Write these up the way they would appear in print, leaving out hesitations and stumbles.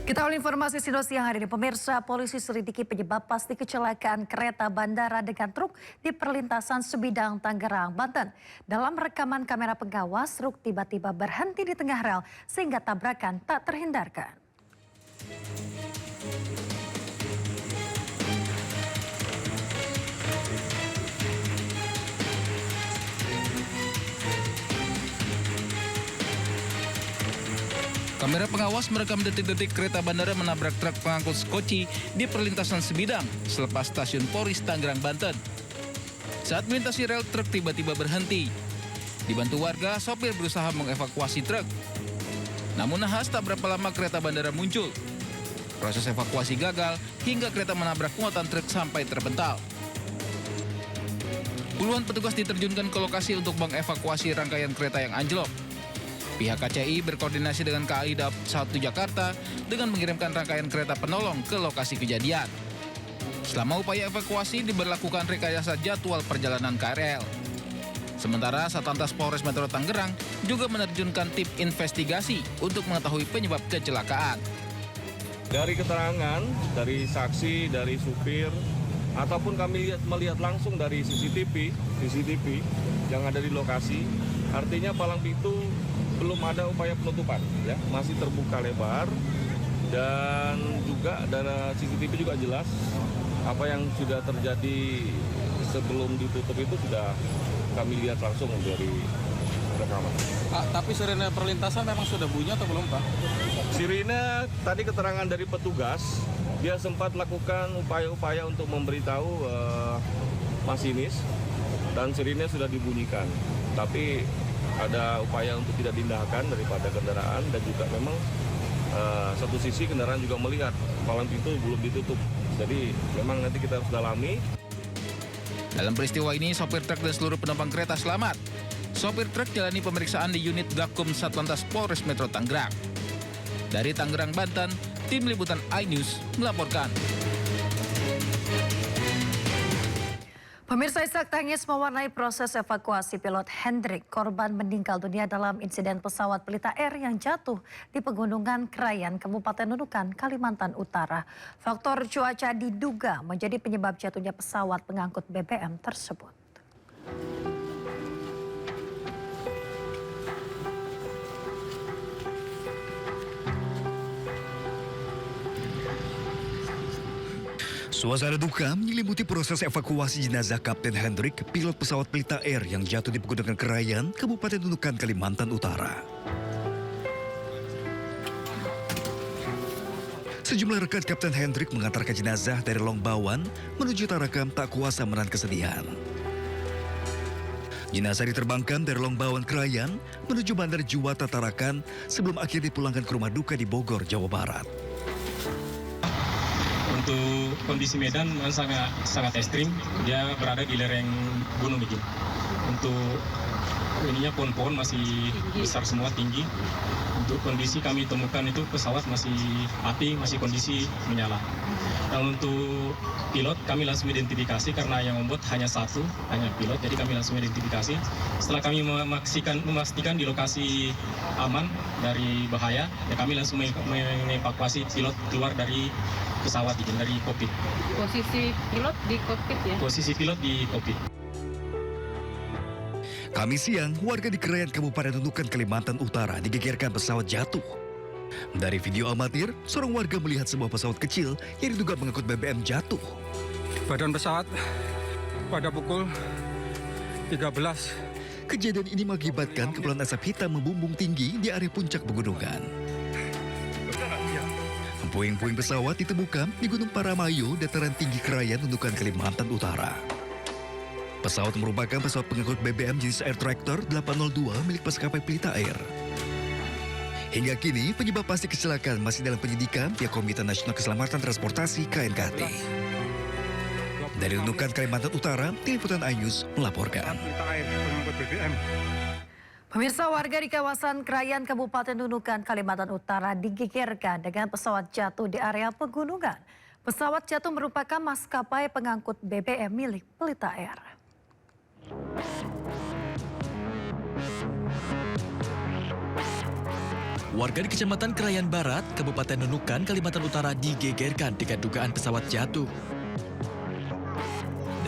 Kita awal informasi Sido siang hari ini. Pemirsa, polisi selidiki penyebab pasti kecelakaan kereta bandara dengan truk di perlintasan Sebidang, Tangerang, Banten. Dalam rekaman kamera pengawas, truk tiba-tiba berhenti di tengah rel sehingga tabrakan tak terhindarkan. Kamera pengawas merekam detik-detik kereta bandara menabrak truk pengangkut skoci di perlintasan Sebidang selepas stasiun Poris, Tangerang, Banten. Saat melintasi rel, truk tiba-tiba berhenti. Dibantu warga, sopir berusaha mengevakuasi truk. Namun nahas tak berapa lama kereta bandara muncul. Proses evakuasi gagal hingga kereta menabrak muatan truk sampai terpental. Puluhan petugas diterjunkan ke lokasi untuk mengevakuasi rangkaian kereta yang anjlok. Pihak KCI berkoordinasi dengan KAI Daob 1 Jakarta dengan mengirimkan rangkaian kereta penolong ke lokasi kejadian. Selama upaya evakuasi diberlakukan rekayasa jadwal perjalanan KRL. Sementara Satlantas Polres Metro Tangerang juga menerjunkan tim investigasi untuk mengetahui penyebab kecelakaan. Dari keterangan, dari saksi, dari supir, ataupun kami melihat langsung dari CCTV yang ada di lokasi, artinya palang pintu belum ada upaya penutupan, ya, masih terbuka lebar, dan juga dari CCTV juga jelas apa yang sudah terjadi sebelum ditutup itu sudah kami lihat langsung dari rekaman. Pak, tapi sirene perlintasan memang sudah bunyi atau belum, Pak? Sirine tadi keterangan dari petugas, dia sempat lakukan upaya-upaya untuk memberitahu masinis dan sirine sudah dibunyikan, tapi ada upaya untuk tidak diindahkan daripada kendaraan, dan juga memang satu sisi kendaraan juga melihat palang pintu belum ditutup. Jadi memang nanti kita harus dalami. Dalam peristiwa ini, sopir truk dan seluruh penumpang kereta selamat. Sopir truk jalani pemeriksaan di unit Gakum Satlantas Polres Metro Tangerang. Dari Tangerang, Banten, tim liputan iNews melaporkan. Pemirsa, isak tangis mewarnai proses evakuasi pilot Hendrik. Korban meninggal dunia dalam insiden pesawat Pelita Air yang jatuh di pegunungan Krayan, Kabupaten Nunukan, Kalimantan Utara. Faktor cuaca diduga menjadi penyebab jatuhnya pesawat pengangkut BBM tersebut. Suasana duka menyelimuti proses evakuasi jenazah Kapten Hendrik, pilot pesawat Pelita Air yang jatuh di pegunungan Krayan, Kabupaten Nunukan, Kalimantan Utara. Sejumlah rekan Kapten Hendrik mengantarkan jenazah dari Longbawan menuju Tarakan tak kuasa menahan kesedihan. Jenazah diterbangkan dari Longbawan Krayan menuju Bandar Juwata Tarakan sebelum akhirnya dipulangkan ke rumah duka di Bogor, Jawa Barat. Untuk kondisi medan sangat ekstrim, dia berada di lereng gunung begini. Untuk ininya pohon-pohon masih besar semua, tinggi. Untuk kondisi kami temukan itu pesawat masih api, masih kondisi menyala. Dan untuk pilot kami langsung identifikasi karena yang membuat hanya satu, hanya pilot, jadi kami langsung identifikasi. Setelah kami memastikan di lokasi aman dari bahaya, ya kami langsung mengevakuasi pilot keluar dari pesawat dari kokpit. Posisi pilot di kokpit ya? Posisi pilot di kokpit. Kamis siang, warga di Krayan, Kabupaten Nunukan, Kalimantan Utara digegerkan pesawat jatuh. Dari video amatir, seorang warga melihat sebuah pesawat kecil yang diduga mengangkut BBM jatuh. Badan pesawat pada pukul 13. Kejadian ini mengakibatkan kepulan asap hitam membumbung tinggi di area puncak pegunungan. Puing-puing pesawat ditemukan di Gunung Paramayo, dataran tinggi Krayan, Nunukan, Kalimantan Utara. Pesawat merupakan pesawat pengangkut BBM jenis Air Tractor 802 milik maskapai Pelita Air. Hingga kini, penyebab pasti kecelakaan masih dalam penyidikan pihak Komite Nasional Keselamatan Transportasi KNKT. Dari Nunukan, Kalimantan Utara, tim liputan iNews melaporkan. Pemirsa, warga di kawasan Krayan, Kabupaten Nunukan, Kalimantan Utara digegerkan dengan pesawat jatuh di area pegunungan. Pesawat jatuh merupakan maskapai pengangkut BBM milik Pelita Air. Warga di Kecamatan Krayan Barat, Kabupaten Nunukan, Kalimantan Utara digegerkan dengan dugaan pesawat jatuh.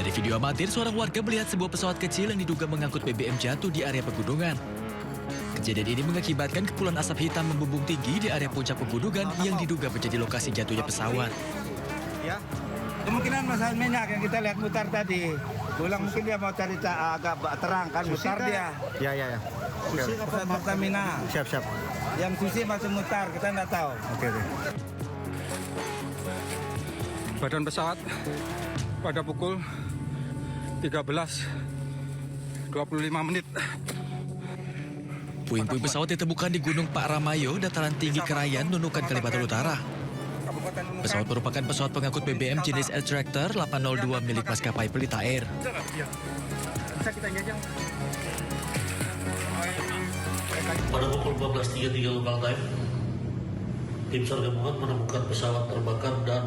Dari video amatir, seorang warga melihat sebuah pesawat kecil yang diduga mengangkut BBM jatuh di area pegunungan. Kejadian ini mengakibatkan kepulan asap hitam membumbung tinggi di area puncak pegunungan yang diduga menjadi lokasi jatuhnya pesawat. Ya, kemungkinan masalah minyak yang kita lihat mutar tadi. Pulang mungkin dia mau cari agak terang kan, mutar dia. Ya. Susi apa Pertamina? Siap. Yang Susi masih mutar, kita nggak tahu. Oke. Badan pesawat pada pukul 13.25 menit. Puing-puing pesawat ditemukan di Gunung Pak Ramayo, dataran tinggi Krayan, Nunukan, Kalimantan Utara. Pesawat merupakan pesawat pengangkut BBM jenis Air Tractor 802 milik maskapai Pelita Air. Pada pukul 14.33 local time, tim SAR gabungan menemukan pesawat terbakar dan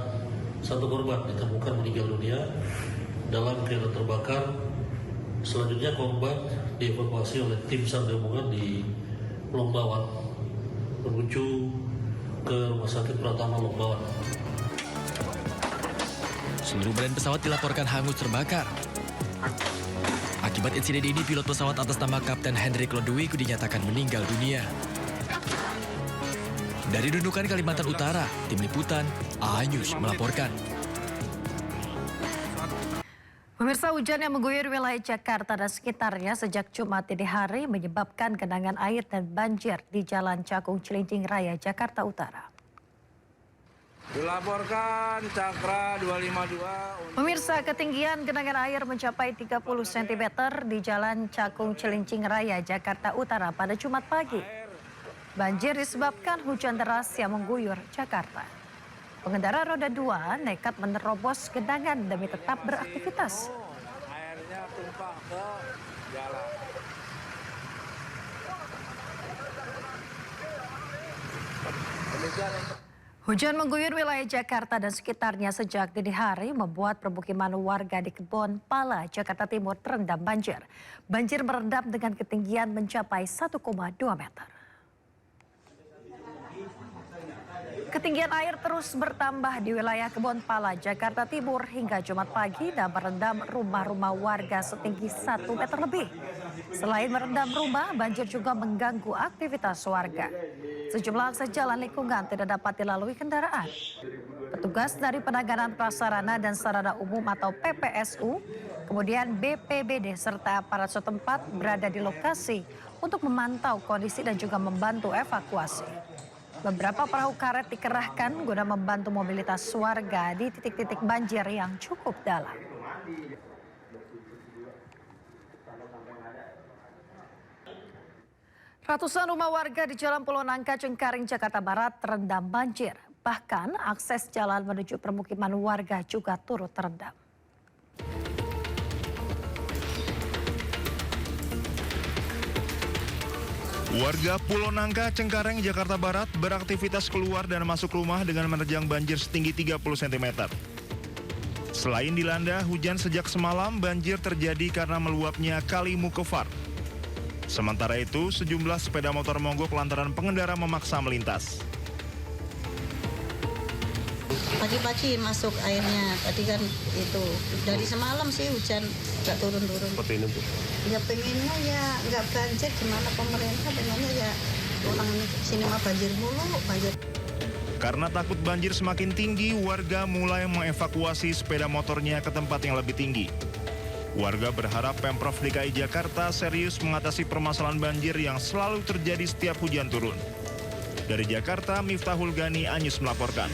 satu korban ditemukan meninggal dunia dalam kereta terbakar. Selanjutnya korban dievakuasi oleh tim SAR gabungan di Lombawan menuju ke Rumah Sakit Pratama Lombawan. Seluruh badan pesawat dilaporkan hangus terbakar. Akibat insiden ini, pilot pesawat atas nama Kapten Hendrik Lodewijk dinyatakan meninggal dunia. Dari Nunukan, Kalimantan Utara, Tim Liputan, A-News melaporkan. Pemirsa, hujan yang mengguyur wilayah Jakarta dan sekitarnya sejak Jumat dini hari menyebabkan genangan air dan banjir di Jalan Cakung Cilincing Raya, Jakarta Utara. Dilaporkan Cakra 252. Pemirsa, ketinggian genangan air mencapai 30 cm di Jalan Cakung Cilincing Raya, Jakarta Utara pada Jumat pagi. Banjir disebabkan hujan deras yang mengguyur Jakarta. Pengendara roda 2 nekat menerobos genangan demi tetap beraktivitas. Airnya tumpah ke jalan. Hujan mengguyur wilayah Jakarta dan sekitarnya sejak dini hari membuat permukiman warga di Kebon Pala, Jakarta Timur terendam banjir. Banjir merendam dengan ketinggian mencapai 1,2 meter. Ketinggian air terus bertambah di wilayah Kebon Pala, Jakarta Timur hingga Jumat pagi dan merendam rumah-rumah warga setinggi 1 meter lebih. Selain merendam rumah, banjir juga mengganggu aktivitas warga. Sejumlah akses jalan lingkungan tidak dapat dilalui kendaraan. Petugas dari Penanganan Prasarana dan Sarana Umum atau PPSU, kemudian BPBD serta aparat setempat berada di lokasi untuk memantau kondisi dan juga membantu evakuasi. Beberapa perahu karet dikerahkan guna membantu mobilitas warga di titik-titik banjir yang cukup dalam. Ratusan rumah warga di Jalan Pulau Nangka, Cengkaring, Jakarta Barat terendam banjir. Bahkan akses jalan menuju permukiman warga juga turut terendam. Warga Pulau Nangka, Cengkareng, Jakarta Barat beraktivitas keluar dan masuk rumah dengan menerjang banjir setinggi 30 cm. Selain dilanda hujan sejak semalam, banjir terjadi karena meluapnya Kali Mukefar. Sementara itu, sejumlah sepeda motor mogok lantaran pengendara memaksa melintas. Pagi-pagi masuk airnya, tadi kan itu dari semalam sih hujan nggak turun-turun. Seperti ini, Bu? Ya pengennya ya nggak banjir, gimana pemerintah pengennya ya orang sini mah banjir mulu, banjir. Karena takut banjir semakin tinggi, warga mulai mengevakuasi sepeda motornya ke tempat yang lebih tinggi. Warga berharap Pemprov DKI Jakarta serius mengatasi permasalahan banjir yang selalu terjadi setiap hujan turun. Dari Jakarta, Miftahul Gani, A-News melaporkan.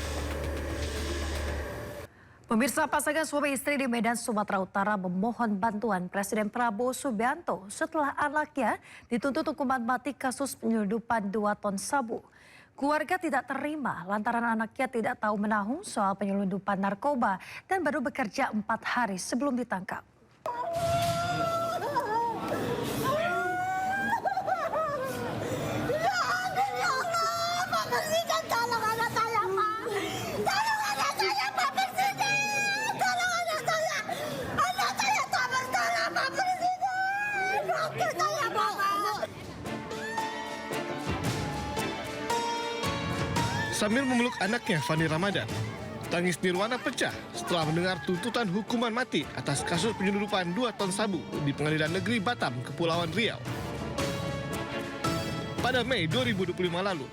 Pemirsa, pasangan suami istri di Medan, Sumatera Utara memohon bantuan Presiden Prabowo Subianto setelah anaknya dituntut hukuman mati kasus penyelundupan 2 ton sabu. Keluarga tidak terima lantaran anaknya tidak tahu menahu soal penyelundupan narkoba dan baru bekerja 4 hari sebelum ditangkap. Sambil memeluk anaknya, Fandi Ramadan, tangis Nirwana pecah setelah mendengar tuntutan hukuman mati atas kasus penyelundupan 2 ton sabu di Pengadilan Negeri Batam, Kepulauan Riau. Pada Mei 2025 lalu,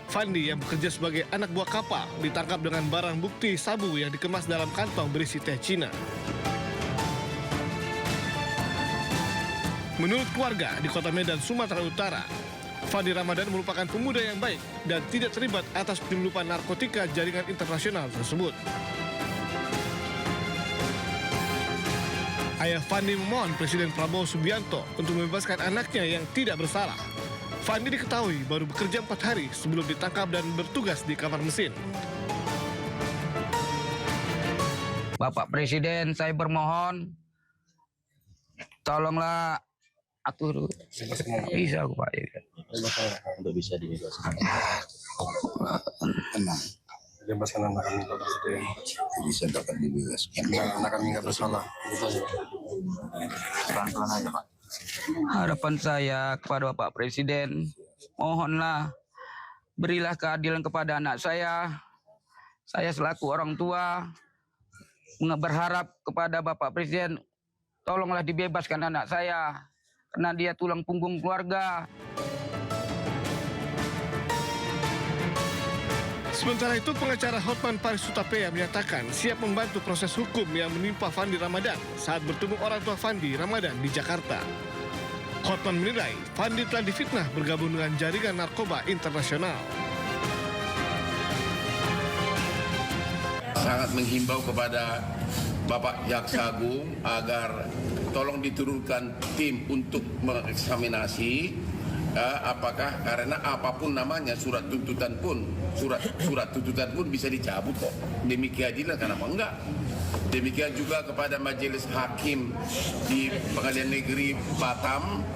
Fandi yang bekerja sebagai anak buah kapal ditangkap dengan barang bukti sabu yang dikemas dalam kantong berisi teh Cina. Menurut keluarga di Kota Medan, Sumatera Utara, Fandi Ramadan merupakan pemuda yang baik dan tidak terlibat atas penyelundupan narkotika jaringan internasional tersebut. Ayah Fandi memohon Presiden Prabowo Subianto untuk membebaskan anaknya yang tidak bersalah. Fandi diketahui baru bekerja 4 hari sebelum ditangkap dan bertugas di kamar mesin. Bapak Presiden, saya bermohon, tolonglah atur. Bisa, Pak. Untuk bisa dibebaskan. Tenang. Bebaskan anak kami, Pak Presiden. Bisa dapat dibebaskan. Anak kami nggak bersalah. Pelan-pelan aja, Pak. Harapan saya kepada Bapak Presiden, mohonlah berilah keadilan kepada anak saya. Saya selaku orang tua berharap kepada Bapak Presiden, tolonglah dibebaskan anak saya, karena dia tulang punggung keluarga. Sementara itu, pengacara Hotman Paris Hutapea menyatakan siap membantu proses hukum yang menimpa Fandi Ramadan saat bertemu orang tua Fandi Ramadan di Jakarta. Hotman menilai Fandi telah difitnah bergabung dengan jaringan narkoba internasional. Sangat menghimbau kepada Bapak Jaksa Agung agar tolong diturunkan tim untuk mengeksaminasi apakah, karena apapun namanya surat tuntutan pun bisa dicabut kok. Demi keadilan, kenapa enggak? Demikian juga kepada Majelis Hakim di Pengadilan Negeri Batam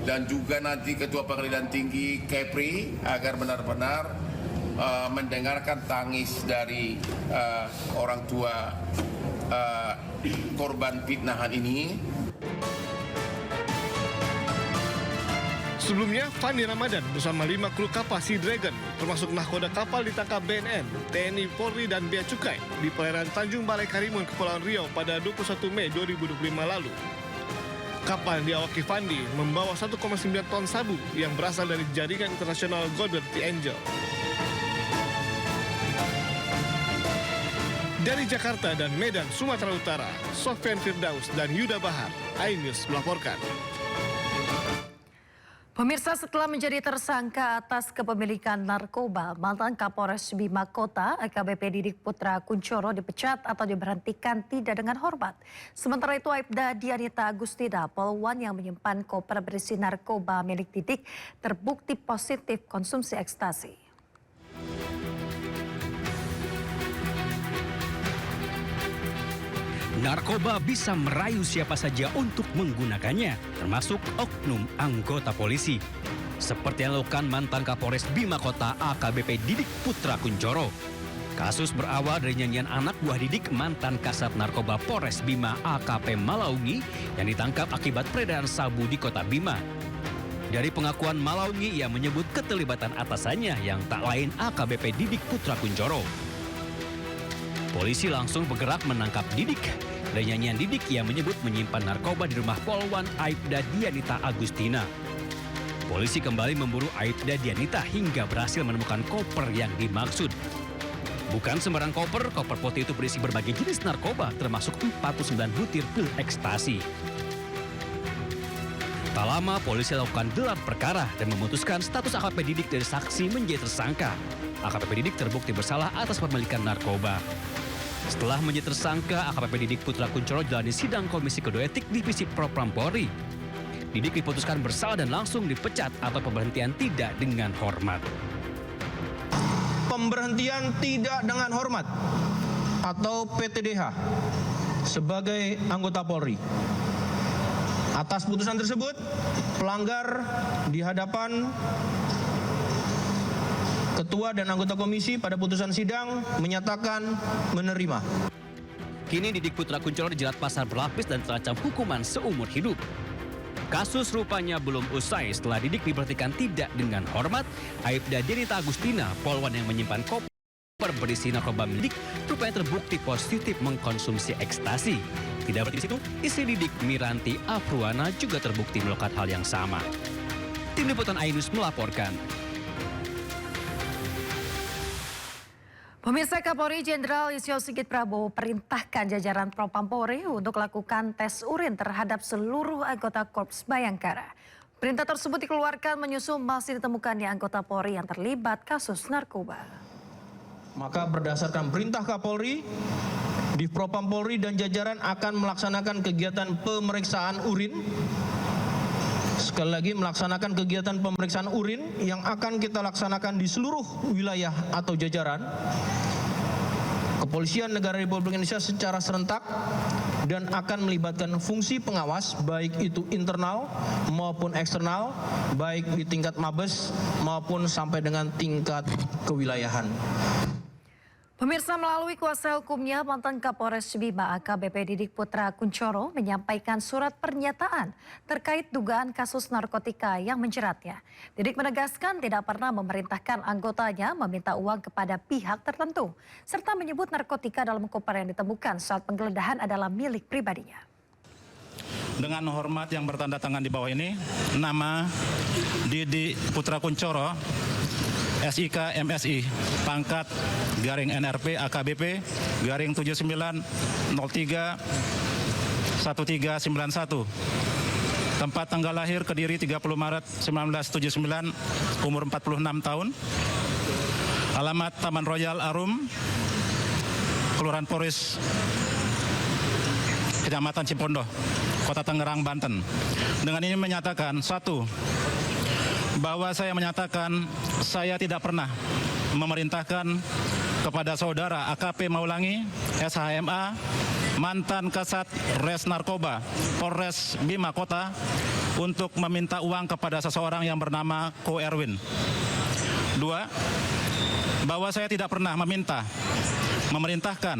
dan juga nanti Ketua Pengadilan Tinggi Kepri agar benar-benar mendengarkan tangis dari orang tua korban fitnahan ini. Sebelumnya, Fandi Ramadan bersama 5 kru kapal Sea Dragon, termasuk nahkoda kapal ditangkap BNN, TNI, Polri, dan Bea Cukai di perairan Tanjung Balai Karimun, Kepulauan Riau pada 21 Mei 2025 lalu. Kapal yang diawaki Fandi membawa 1,9 ton sabu yang berasal dari jaringan internasional Golden Triangle. Dari Jakarta dan Medan, Sumatera Utara, Sofyan Firdaus dan Yuda Bahar, iNews melaporkan. Pemirsa, setelah menjadi tersangka atas kepemilikan narkoba, mantan Kapolres Bima Kota AKBP Didik Putra Kuncoro dipecat atau diberhentikan tidak dengan hormat. Sementara itu, Aibda Dianita Agustina, polwan yang menyimpan koper berisi narkoba milik Didik, terbukti positif konsumsi ekstasi. Narkoba bisa merayu siapa saja untuk menggunakannya, termasuk oknum anggota polisi. Seperti yang dilakukan mantan Kapolres Bima Kota AKBP Didik Putra Kuncoro. Kasus berawal dari nyanyian anak buah Didik mantan Kasat Narkoba Polres Bima AKP Malaungi yang ditangkap akibat peredaran sabu di Kota Bima. Dari pengakuan Malaungi, ia menyebut keterlibatan atasannya yang tak lain AKBP Didik Putra Kuncoro. Polisi langsung bergerak menangkap Didik. Dari nyanyian Didik, ia menyebut menyimpan narkoba di rumah polwan Aibda Dianita Agustina. Polisi kembali memburu Aibda Dianita hingga berhasil menemukan koper yang dimaksud. Bukan sembarang koper, koper putih itu berisi berbagai jenis narkoba, termasuk 49 butir pil ekstasi. Tak lama, polisi lakukan gelar perkara dan memutuskan status AKP Didik dari saksi menjadi tersangka. AKP Didik terbukti bersalah atas pemilikan narkoba. Setelah menjadi tersangka, AKP Didik Putra Kuncoro jalani sidang Komisi Kode Etik Divisi Propam Polri. Didik diputuskan bersalah dan langsung dipecat atau pemberhentian tidak dengan hormat. Pemberhentian tidak dengan hormat atau PTDH sebagai anggota Polri. Atas putusan tersebut, pelanggar di hadapan Ketua dan anggota komisi pada putusan sidang menyatakan menerima. Kini Didik Putra Kuncoro dijerat pasal berlapis dan terancam hukuman seumur hidup. Kasus rupanya belum usai setelah Didik diberhentikan tidak dengan hormat. Aibda Dianita Agustina, polwan yang menyimpan koper koper berisi narkoba Didik rupanya terbukti positif mengkonsumsi ekstasi. Tidak berhenti di situ, istri Didik, Miranti Afruana, juga terbukti melakukan hal yang sama. Tim Liputan Ainus melaporkan. Pemirsa, Kapolri Jenderal Listio Sigit Prabowo perintahkan jajaran Propampolri untuk lakukan tes urin terhadap seluruh anggota Korps Bayangkara. Perintah tersebut dikeluarkan menyusul masih ditemukannya anggota Polri yang terlibat kasus narkoba. Maka berdasarkan perintah Kapolri, di Propampolri dan jajaran akan melaksanakan kegiatan pemeriksaan urin. Sekali lagi, melaksanakan kegiatan pemeriksaan urin yang akan kita laksanakan di seluruh wilayah atau jajaran Kepolisian Negara Republik Indonesia secara serentak dan akan melibatkan fungsi pengawas baik itu internal maupun eksternal, baik di tingkat Mabes maupun sampai dengan tingkat kewilayahan. Pemirsa, melalui kuasa hukumnya, mantan Kapolres Bima AKBP Didik Putra Kuncoro menyampaikan surat pernyataan terkait dugaan kasus narkotika yang menjeratnya. Didik menegaskan tidak pernah memerintahkan anggotanya meminta uang kepada pihak tertentu, serta menyebut narkotika dalam koper yang ditemukan saat penggeledahan adalah milik pribadinya. Dengan hormat yang bertanda tangan di bawah ini, nama Didik Putra Kuncoro, SIK MSI, pangkat garing NRP AKBP garing 7903 1391. Tempat tanggal lahir Kediri 30 Maret 1979, umur 46 tahun. Alamat Taman Royal Arum, Kelurahan Poris, Kecamatan Cipondoh, Kota Tangerang, Banten. Dengan ini menyatakan, 1. Bahwa saya menyatakan saya tidak pernah memerintahkan kepada saudara AKP Maulangi, SHMA, mantan Kasat Res Narkoba Polres Bima Kota, untuk meminta uang kepada seseorang yang bernama Ko Erwin. 2. Bahwa saya tidak pernah memerintahkan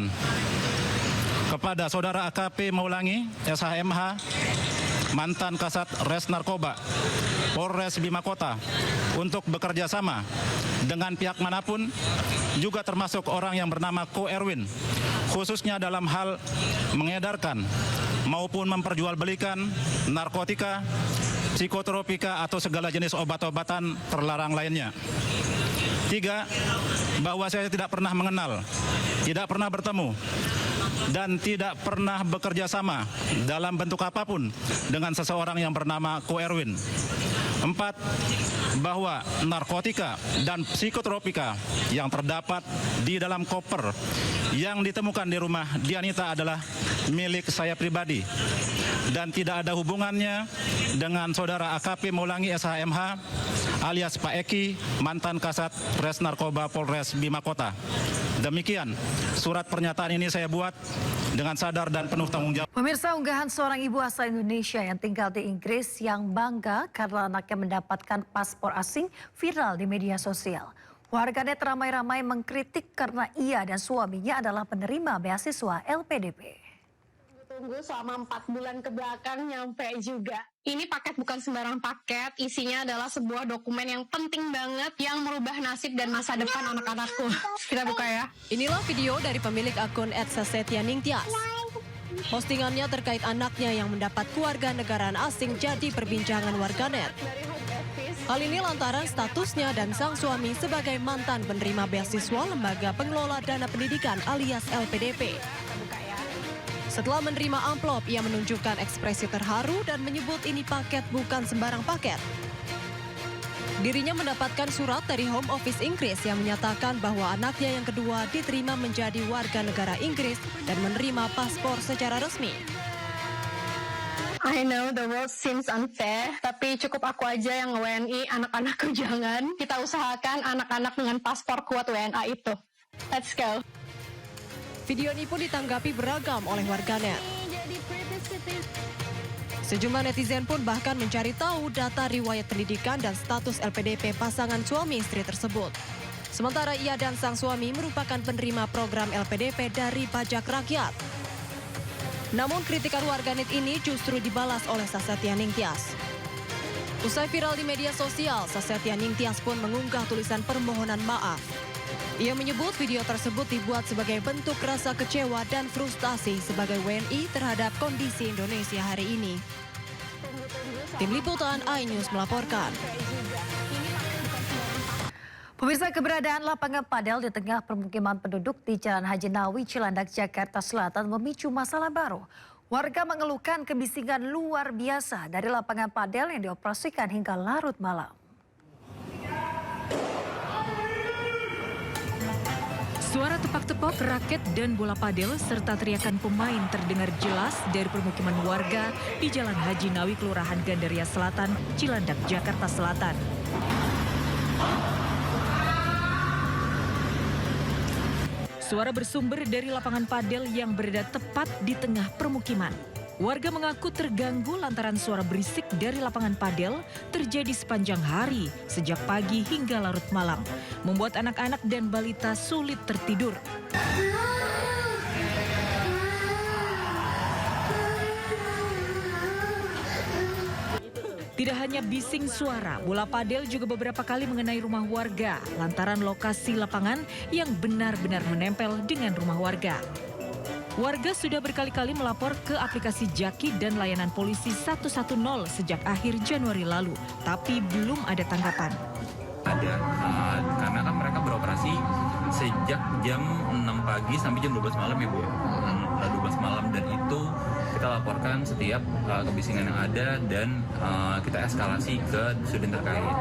kepada saudara AKP Maulangi, SHMH, mantan Kasat Res Narkoba Polres Bima Kota, untuk bekerja sama dengan pihak manapun, juga termasuk orang yang bernama Ko Erwin, khususnya dalam hal mengedarkan maupun memperjualbelikan narkotika, psikotropika atau segala jenis obat-obatan terlarang lainnya. 3. Bahwa saya tidak pernah mengenal, tidak pernah bertemu, dan tidak pernah bekerja sama dalam bentuk apapun dengan seseorang yang bernama Ko Erwin. 4. Bahwa narkotika dan psikotropika yang terdapat di dalam koper yang ditemukan di rumah Dianita adalah milik saya pribadi dan tidak ada hubungannya dengan saudara AKP Maulangi SHMH alias Pak Eki, mantan Kasat Res Narkoba Polres Bima Kota. Demikian surat pernyataan ini saya buat dengan sadar dan penuh tanggung jawab. Pemirsa, unggahan seorang ibu asal Indonesia yang tinggal di Inggris yang bangga karena anaknya mendapatkan paspor asing viral di media sosial. Warganet ramai-ramai mengkritik karena ia dan suaminya adalah penerima beasiswa LPDP. Tunggu selama 4 bulan ke belakang nyampe juga. Ini paket bukan sembarang paket, isinya adalah sebuah dokumen yang penting banget yang merubah nasib dan masa depan anak-anakku. Kita buka ya. Inilah video dari pemilik akun @sasetyaningtyas. Postingannya terkait anaknya yang mendapat kewarganegaraan asing jadi perbincangan warganet. Hal ini lantaran statusnya dan sang suami sebagai mantan penerima beasiswa Lembaga Pengelola Dana Pendidikan alias LPDP. Setelah menerima amplop, ia menunjukkan ekspresi terharu dan menyebut ini paket bukan sembarang paket. Dirinya mendapatkan surat dari Home Office Inggris yang menyatakan bahwa anaknya yang kedua diterima menjadi warga negara Inggris dan menerima paspor secara resmi. I know the world seems unfair, tapi cukup aku aja yang WNI, anak-anakku jangan. Kita usahakan anak-anak dengan paspor kuat WNA itu. Let's go. Video ini pun ditanggapi beragam oleh warganet. Sejumlah netizen pun bahkan mencari tahu data riwayat pendidikan dan status LPDP pasangan suami istri tersebut. Sementara ia dan sang suami merupakan penerima program LPDP dari pajak rakyat. Namun kritikan warganet ini justru dibalas oleh Sasetyaningtyas. Usai viral di media sosial, Sasetyaningtyas pun mengunggah tulisan permohonan maaf. Ia menyebut video tersebut dibuat sebagai bentuk rasa kecewa dan frustasi sebagai WNI terhadap kondisi Indonesia hari ini. Tim Liputan iNews melaporkan. Pemirsa, keberadaan lapangan padel di tengah permukiman penduduk di Jalan Haji Nawi, Cilandak, Jakarta Selatan memicu masalah baru. Warga mengeluhkan kebisingan luar biasa dari lapangan padel yang dioperasikan hingga larut malam. Suara tepak-tepak raket dan bola padel serta teriakan pemain terdengar jelas dari permukiman warga di Jalan Haji Nawi, Kelurahan Gandaria Selatan, Cilandak, Jakarta Selatan. Suara bersumber dari lapangan padel yang berada tepat di tengah permukiman. Warga mengaku terganggu lantaran suara berisik dari lapangan padel terjadi sepanjang hari, sejak pagi hingga larut malam, membuat anak-anak dan balita sulit tertidur. Tidak hanya bising suara, bola padel juga beberapa kali mengenai rumah warga lantaran lokasi lapangan yang benar-benar menempel dengan rumah warga. Warga sudah berkali-kali melapor ke aplikasi Jaki dan layanan polisi 110 sejak akhir Januari lalu, tapi belum ada tanggapan. Ada, karena kan mereka beroperasi sejak jam 6 pagi sampai jam 12 malam ya Bu ya. 12 malam, dan itu kita laporkan setiap kebisingan yang ada dan kita eskalasi ke sudin terkait.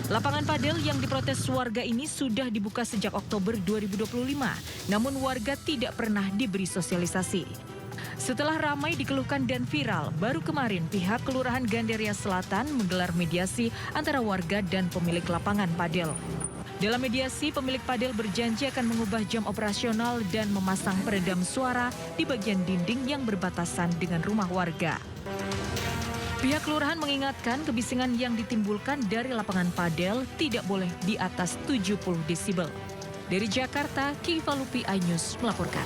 Lapangan padel yang diprotes warga ini sudah dibuka sejak Oktober 2025, namun warga tidak pernah diberi sosialisasi. Setelah ramai dikeluhkan dan viral, baru kemarin pihak Kelurahan Gandaria Selatan menggelar mediasi antara warga dan pemilik lapangan padel. Dalam mediasi, pemilik padel berjanji akan mengubah jam operasional dan memasang peredam suara di bagian dinding yang berbatasan dengan rumah warga. Pihak kelurahan mengingatkan kebisingan yang ditimbulkan dari lapangan padel tidak boleh di atas 70 desibel. Dari Jakarta, Kiva Lupi, iNews melaporkan.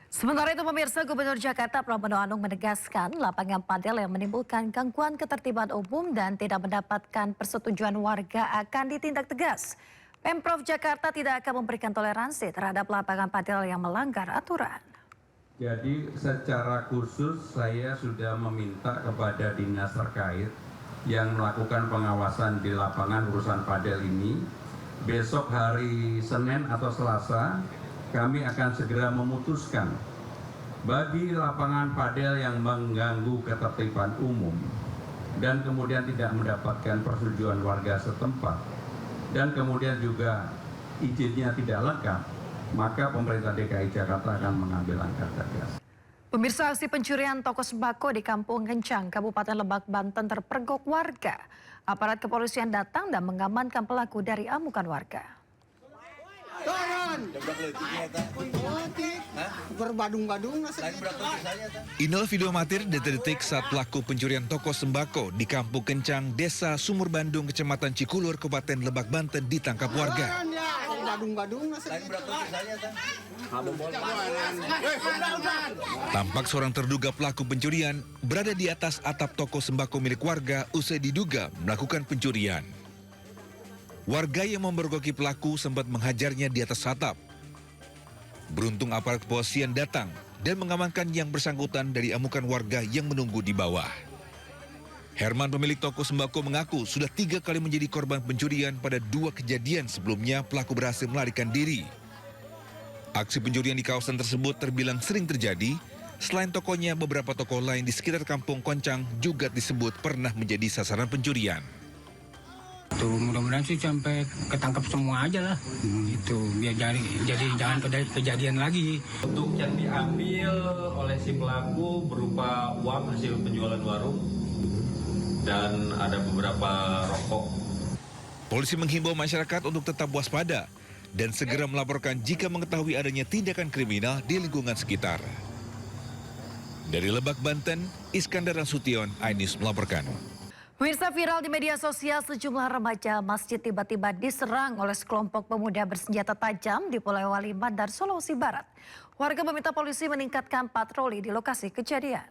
Sementara itu, pemirsa, Gubernur Jakarta Pramono Anung menegaskan lapangan padel yang menimbulkan gangguan ketertiban umum dan tidak mendapatkan persetujuan warga akan ditindak tegas. Pemprov Jakarta tidak akan memberikan toleransi terhadap lapangan padel yang melanggar aturan. Jadi secara khusus saya sudah meminta kepada dinas terkait yang melakukan pengawasan di lapangan urusan padel ini. Besok hari Senin atau Selasa kami akan segera memutuskan bagi lapangan padel yang mengganggu ketertiban umum dan kemudian tidak mendapatkan persetujuan warga setempat dan kemudian juga izinnya tidak lengkap, maka pemerintah DKI Jakarta akan mengambil langkah tegas. Pemirsa, aksi pencurian toko sembako di Kampung Kencang, Kabupaten Lebak, Banten terpergok warga. Aparat kepolisian datang dan mengamankan pelaku dari amukan warga. Inilah video amatir detik-detik saat pelaku pencurian toko sembako di Kampung Kencang, Desa Sumur Bandung, Kecamatan Cikulur, Kabupaten Lebak, Banten ditangkap warga. Tampak seorang terduga pelaku pencurian berada di atas atap toko sembako milik warga usai diduga melakukan pencurian. Warga yang memergoki pelaku sempat menghajarnya di atas atap. Beruntung aparat kepolisian datang dan mengamankan yang bersangkutan dari amukan warga yang menunggu di bawah. Herman, pemilik toko sembako, mengaku sudah 3 kali menjadi korban pencurian. Pada 2 kejadian sebelumnya pelaku berhasil melarikan diri. Aksi pencurian di kawasan tersebut terbilang sering terjadi. Selain tokonya, beberapa toko lain di sekitar Kampung Kencang juga disebut pernah menjadi sasaran pencurian. Tuh, mudah-mudahan sih sampai ketangkap semua aja lah. Itu biar jadi jangan kejadian lagi. Untuk yang diambil oleh si pelaku berupa uang hasil penjualan warung dan ada beberapa rokok. Polisi menghimbau masyarakat untuk tetap waspada dan segera melaporkan jika mengetahui adanya tindakan kriminal di lingkungan sekitar. Dari Lebak, Banten, Iskandar Nasution, iNews melaporkan. Pemirsa, viral di media sosial, sejumlah remaja masjid tiba-tiba diserang oleh sekelompok pemuda bersenjata tajam di Pulau Wali, Mandar, Sulawesi Barat. Warga meminta polisi meningkatkan patroli di lokasi kejadian.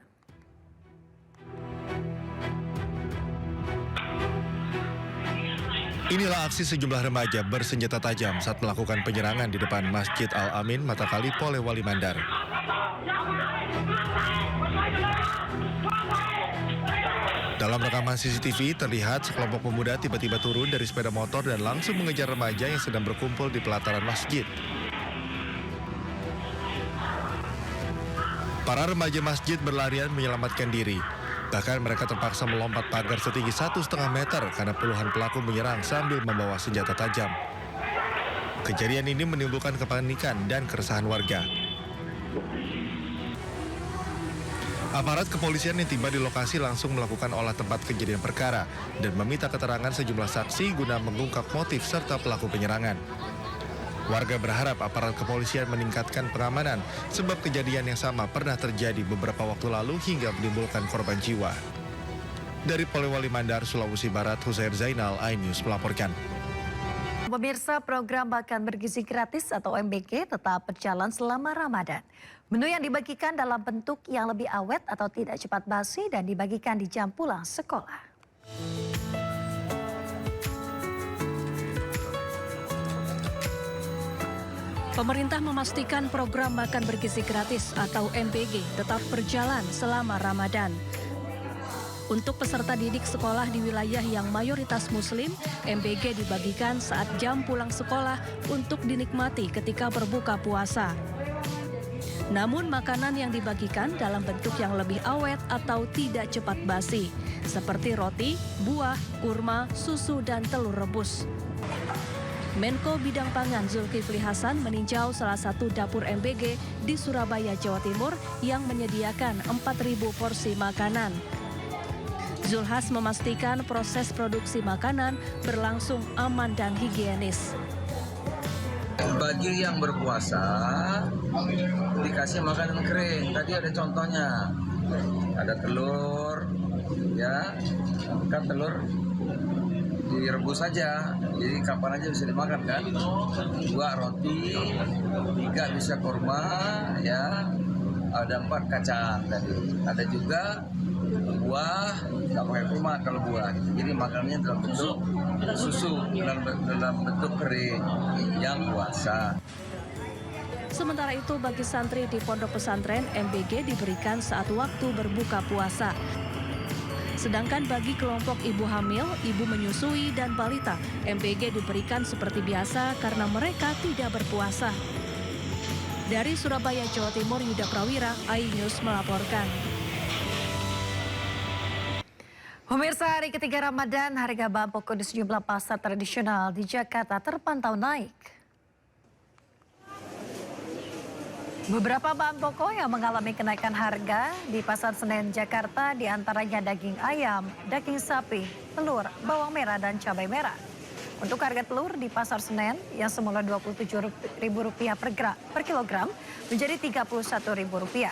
Inilah aksi sejumlah remaja bersenjata tajam saat melakukan penyerangan di depan Masjid Al-Amin, Matakali, Polewali Mandar. Dalam rekaman CCTV, terlihat sekelompok pemuda tiba-tiba turun dari sepeda motor dan langsung mengejar remaja yang sedang berkumpul di pelataran masjid. Para remaja masjid berlarian menyelamatkan diri. Bahkan mereka terpaksa melompat pagar setinggi 1,5 meter karena puluhan pelaku menyerang sambil membawa senjata tajam. Kejadian ini menimbulkan kepanikan dan keresahan warga. Aparat kepolisian yang tiba di lokasi langsung melakukan olah tempat kejadian perkara dan meminta keterangan sejumlah saksi guna mengungkap motif serta pelaku penyerangan. Warga berharap aparat kepolisian meningkatkan pengamanan sebab kejadian yang sama pernah terjadi beberapa waktu lalu hingga menimbulkan korban jiwa. Dari Polewali Mandar, Sulawesi Barat, Husair Zainal, iNews melaporkan. Pemirsa, program Makan Bergizi Gratis atau MBG tetap berjalan selama Ramadan. Menu yang dibagikan dalam bentuk yang lebih awet atau tidak cepat basi dan dibagikan di jam pulang sekolah. Pemerintah memastikan program Makan Bergizi Gratis atau MBG tetap berjalan selama Ramadan. Untuk peserta didik sekolah di wilayah yang mayoritas Muslim, MBG dibagikan saat jam pulang sekolah untuk dinikmati ketika berbuka puasa. Namun makanan yang dibagikan dalam bentuk yang lebih awet atau tidak cepat basi, seperti roti, buah, kurma, susu, dan telur rebus. Menko Bidang Pangan Zulkifli Hasan meninjau salah satu dapur MBG di Surabaya, Jawa Timur yang menyediakan 4.000 porsi makanan. Zulhas memastikan proses produksi makanan berlangsung aman dan higienis. Bagi yang berpuasa dikasih makanan kering. Tadi ada contohnya, ada telur, ya, kan telur direbus saja, jadi kapan aja bisa dimakan kan. 2 roti, 3 bisa kurma, ya, ada 4 kacang tadi. Ada juga buah, nggak pakai kurma kalau buah. Jadi makanannya dalam bentuk susu, dalam bentuk kering yang puasa. Sementara itu bagi santri di pondok pesantren, MBG diberikan saat waktu berbuka puasa. Sedangkan bagi kelompok ibu hamil, ibu menyusui, dan balita, MBG diberikan seperti biasa karena mereka tidak berpuasa. Dari Surabaya, Jawa Timur, Yuda Prawira, iNews melaporkan. Pemirsa, hari ketiga Ramadan, harga bahan pokok di sejumlah pasar tradisional di Jakarta terpantau naik. Beberapa bahan pokok yang mengalami kenaikan harga di Pasar Senen, Jakarta diantaranya daging ayam, daging sapi, telur, bawang merah, dan cabai merah. Untuk harga telur di Pasar Senen yang semula Rp27.000 per kilogram menjadi Rp31.000.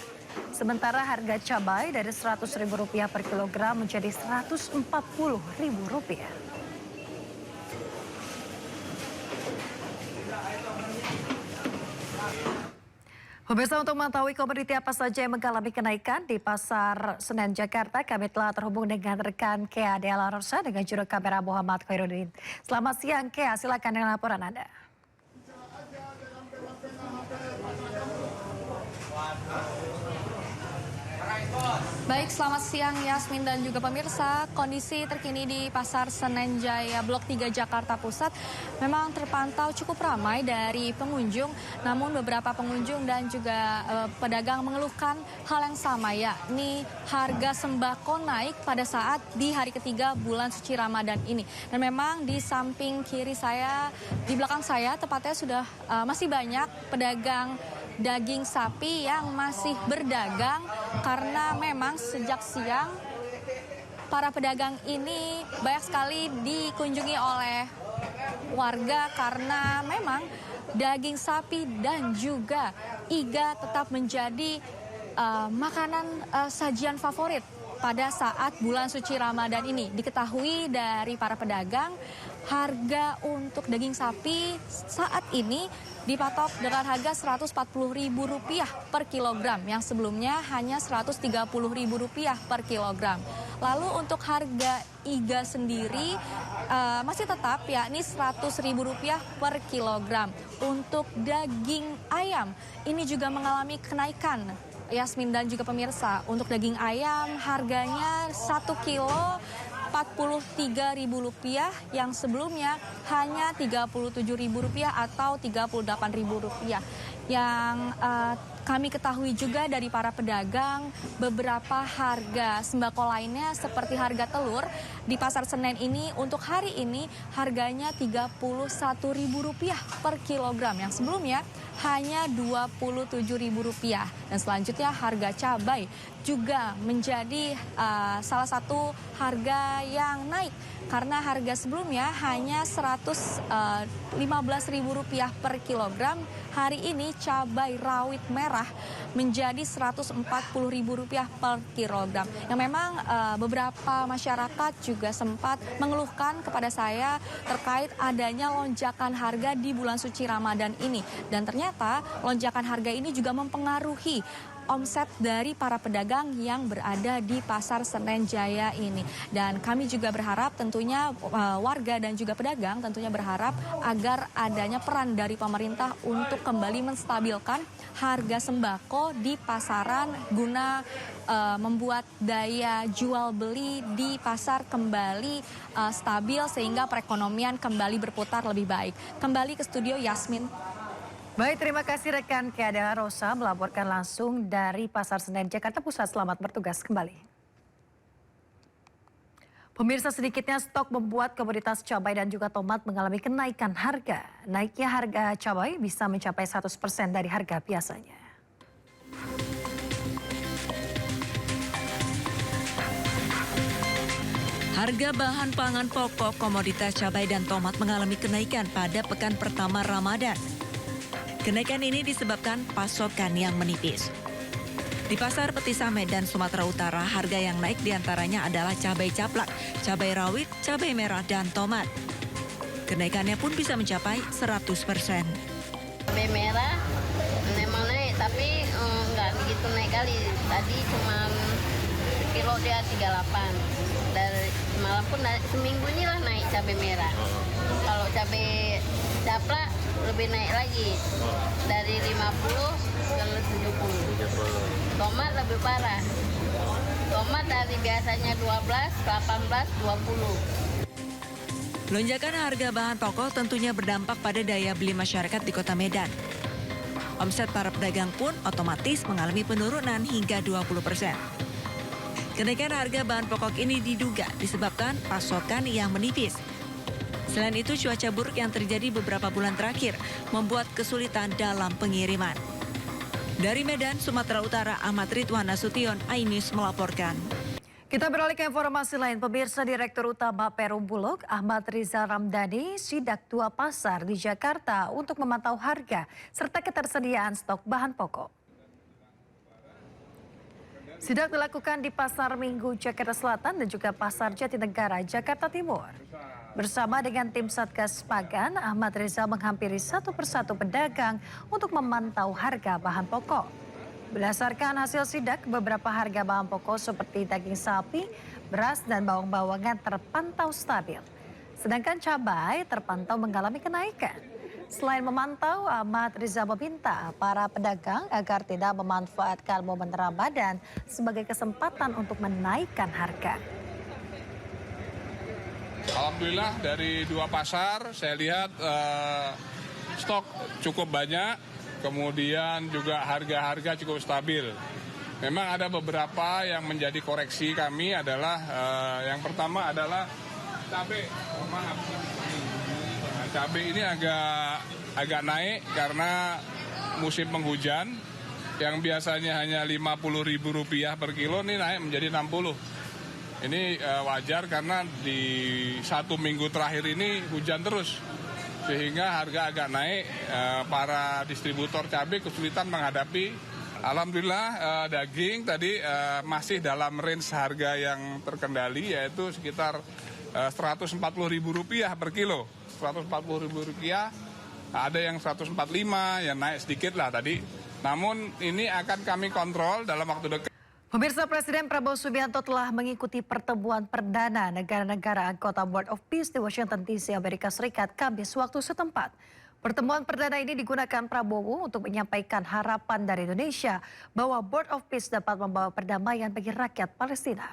Sementara harga cabai dari Rp100.000 per kilogram menjadi Rp140.000. Pemirsa, untuk mengetahui komoditi apa saja yang mengalami kenaikan di Pasar Senen, Jakarta, kami telah terhubung dengan rekan Kea Dela Rosa dengan juru kamera Muhammad Khairuddin. Selamat siang, Kea, silakan dengan laporan Anda. Baik, selamat siang Yasmin dan juga pemirsa. Kondisi terkini di Pasar Senen Jaya Blok 3 Jakarta Pusat memang terpantau cukup ramai dari pengunjung. Namun beberapa pengunjung dan juga pedagang mengeluhkan hal yang sama, yakni harga sembako naik pada saat di hari ketiga bulan suci Ramadan ini. Dan memang di samping kiri saya, di belakang saya tepatnya sudah masih banyak pedagang daging sapi yang masih berdagang karena memang sejak siang para pedagang ini banyak sekali dikunjungi oleh warga karena memang daging sapi dan juga iga tetap menjadi makanan sajian favorit pada saat bulan suci Ramadan ini. Diketahui dari para pedagang, harga untuk daging sapi saat ini dipatok dengan harga Rp140.000 per kilogram, yang sebelumnya hanya Rp130.000 per kilogram. Lalu untuk harga iga sendiri masih tetap yakni Rp100.000 per kilogram. Untuk daging ayam ini juga mengalami kenaikan. Yasmin dan juga pemirsa, untuk daging ayam harganya 1 kilo Rp43.000 yang sebelumnya hanya Rp37.000 atau Rp38.000. Yang kami ketahui juga dari para pedagang, beberapa harga sembako lainnya seperti harga telur di Pasar Senen ini untuk hari ini harganya Rp31.000 per kilogram yang sebelumnya hanya Rp27.000. Dan selanjutnya harga cabai juga menjadi salah satu harga yang naik karena harga sebelumnya hanya Rp115.000 per kilogram. Hari ini cabai rawit merah menjadi Rp140.000 per kilogram. Yang memang beberapa masyarakat juga sempat mengeluhkan kepada saya terkait adanya lonjakan harga di bulan suci Ramadan ini. Dan ternyata lonjakan harga ini juga mempengaruhi omset dari para pedagang yang berada di Pasar Senen Jaya ini. Dan kami juga berharap tentunya warga dan juga pedagang tentunya berharap agar adanya peran dari pemerintah untuk kembali menstabilkan harga sembako di pasaran guna membuat daya jual beli di pasar kembali stabil sehingga perekonomian kembali berputar lebih baik. Kembali ke studio Yasmin. Baik, terima kasih rekan Keada Rosa melaporkan langsung dari Pasar Senen, Jakarta Pusat. Selamat bertugas kembali. Pemirsa, sedikitnya stok membuat komoditas cabai dan juga tomat mengalami kenaikan harga. Naiknya harga cabai bisa mencapai 100% dari harga biasanya. Harga bahan pangan pokok komoditas cabai dan tomat mengalami kenaikan pada pekan pertama Ramadan. Kenaikan ini disebabkan pasokan yang menipis. Di Pasar Petisah Medan, Sumatera Utara, harga yang naik diantaranya adalah cabai caplak, cabai rawit, cabai merah, dan tomat. Kenaikannya pun bisa mencapai 100%. Cabai merah memang naik, tapi nggak begitu naik kali. Tadi cuma kilo dia 38. Dari semalam pun seminggu ini lah naik cabai merah. Kalau cabai caplak lebih naik lagi dari 50 ke 70. Tomat lebih parah. Tomat dari biasanya 12, 18, 20. Lonjakan harga bahan pokok tentunya berdampak pada daya beli masyarakat di Kota Medan. Omset para pedagang pun otomatis mengalami penurunan hingga 20%. Kenaikan harga bahan pokok ini diduga disebabkan pasokan yang menipis. Selain itu, cuaca buruk yang terjadi beberapa bulan terakhir membuat kesulitan dalam pengiriman. Dari Medan, Sumatera Utara, Ahmad Ridwan Nasution, iNews melaporkan. Kita beralih ke informasi lain. Pemirsa, Direktur Utama Perum Bulog, Ahmad Rizal Ramdhani, sidak 2 pasar di Jakarta untuk memantau harga serta ketersediaan stok bahan pokok. Sidak dilakukan di Pasar Minggu, Jakarta Selatan dan juga Pasar Jatinegara, Jakarta Timur. Bersama dengan tim Satgas Pangan, Ahmad Rizal menghampiri satu persatu pedagang untuk memantau harga bahan pokok. Berdasarkan hasil sidak, beberapa harga bahan pokok seperti daging sapi, beras, dan bawang-bawangan terpantau stabil. Sedangkan cabai terpantau mengalami kenaikan. Selain memantau, Ahmad Rizal meminta para pedagang agar tidak memanfaatkan momen Ramadan sebagai kesempatan untuk menaikkan harga. Alhamdulillah dari 2 pasar saya lihat stok cukup banyak, kemudian juga harga-harga cukup stabil. Memang ada beberapa yang menjadi koreksi kami adalah yang pertama adalah cabai. Cabai ini agak naik karena musim penghujan yang biasanya hanya Rp50.000 per kilo ini naik menjadi 60. Ini wajar karena di 1 minggu terakhir ini hujan terus. Sehingga harga agak naik, para distributor cabai kesulitan menghadapi. Alhamdulillah daging tadi masih dalam range harga yang terkendali yaitu sekitar Rp140.000 per kilo. Rp140.000, ada yang 145, yang naik sedikit lah tadi. Namun ini akan kami kontrol dalam waktu dekat. Pemirsa, Presiden Prabowo Subianto telah mengikuti pertemuan perdana negara-negara anggota Board of Peace di Washington DC, Amerika Serikat, Kamis waktu setempat. Pertemuan perdana ini digunakan Prabowo untuk menyampaikan harapan dari Indonesia bahwa Board of Peace dapat membawa perdamaian bagi rakyat Palestina.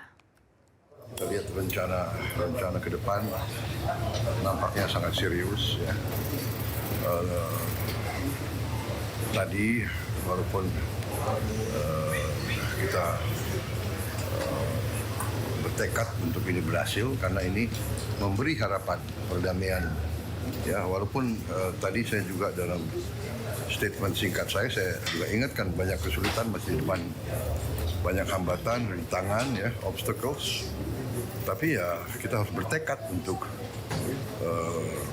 Kita lihat rencana ke depan nampaknya sangat serius ya. Tadi walaupun kita bertekad untuk ini berhasil karena ini memberi harapan perdamaian. Ya, walaupun tadi saya juga dalam statement singkat saya juga ingatkan banyak kesulitan masih di depan, banyak hambatan, rintangan, ya, obstacles. Tapi ya kita harus bertekad untuk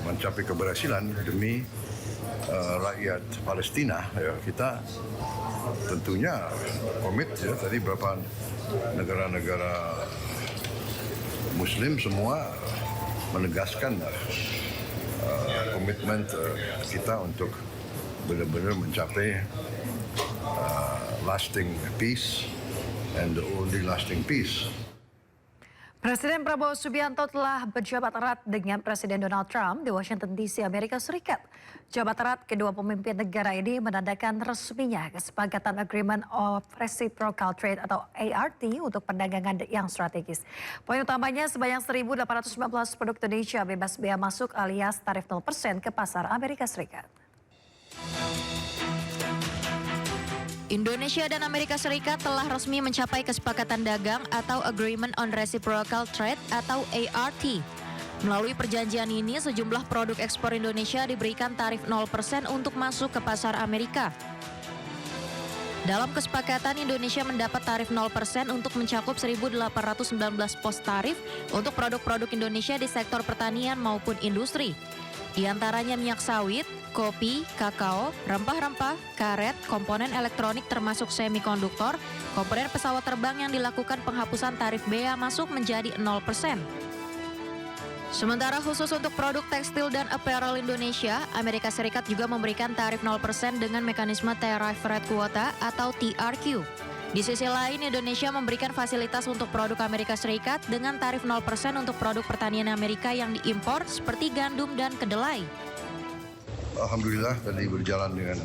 mencapai keberhasilan demi rakyat Palestina. Ya, kita tentunya komit ya, tadi beberapa negara-negara Muslim semua menegaskan komitmen kita untuk benar-benar mencapai lasting peace and the only lasting peace. Presiden Prabowo Subianto telah berjabat erat dengan Presiden Donald Trump di Washington DC, Amerika Serikat. Jabat erat kedua pemimpin negara ini menandakan resminya kesepakatan Agreement of Reciprocal Trade atau ART untuk perdagangan yang strategis. Poin utamanya sebanyak 1.819 produk Indonesia bebas bea masuk alias tarif 0% ke pasar Amerika Serikat. Indonesia dan Amerika Serikat telah resmi mencapai kesepakatan dagang atau Agreement on Reciprocal Trade atau ART. Melalui perjanjian ini, sejumlah produk ekspor Indonesia diberikan tarif 0% untuk masuk ke pasar Amerika. Dalam kesepakatan, Indonesia mendapat tarif 0% untuk mencakup 1.819 pos tarif untuk produk-produk Indonesia di sektor pertanian maupun industri. Di antaranya minyak sawit, kopi, kakao, rempah-rempah, karet, komponen elektronik termasuk semikonduktor, komponen pesawat terbang yang dilakukan penghapusan tarif bea masuk menjadi 0%. Sementara khusus untuk produk tekstil dan apparel Indonesia, Amerika Serikat juga memberikan tarif 0% dengan mekanisme Tariff Rate Quota atau TRQ. Di sisi lain, Indonesia memberikan fasilitas untuk produk Amerika Serikat dengan tarif 0% untuk produk pertanian Amerika yang diimpor seperti gandum dan kedelai. Alhamdulillah tadi berjalan dengan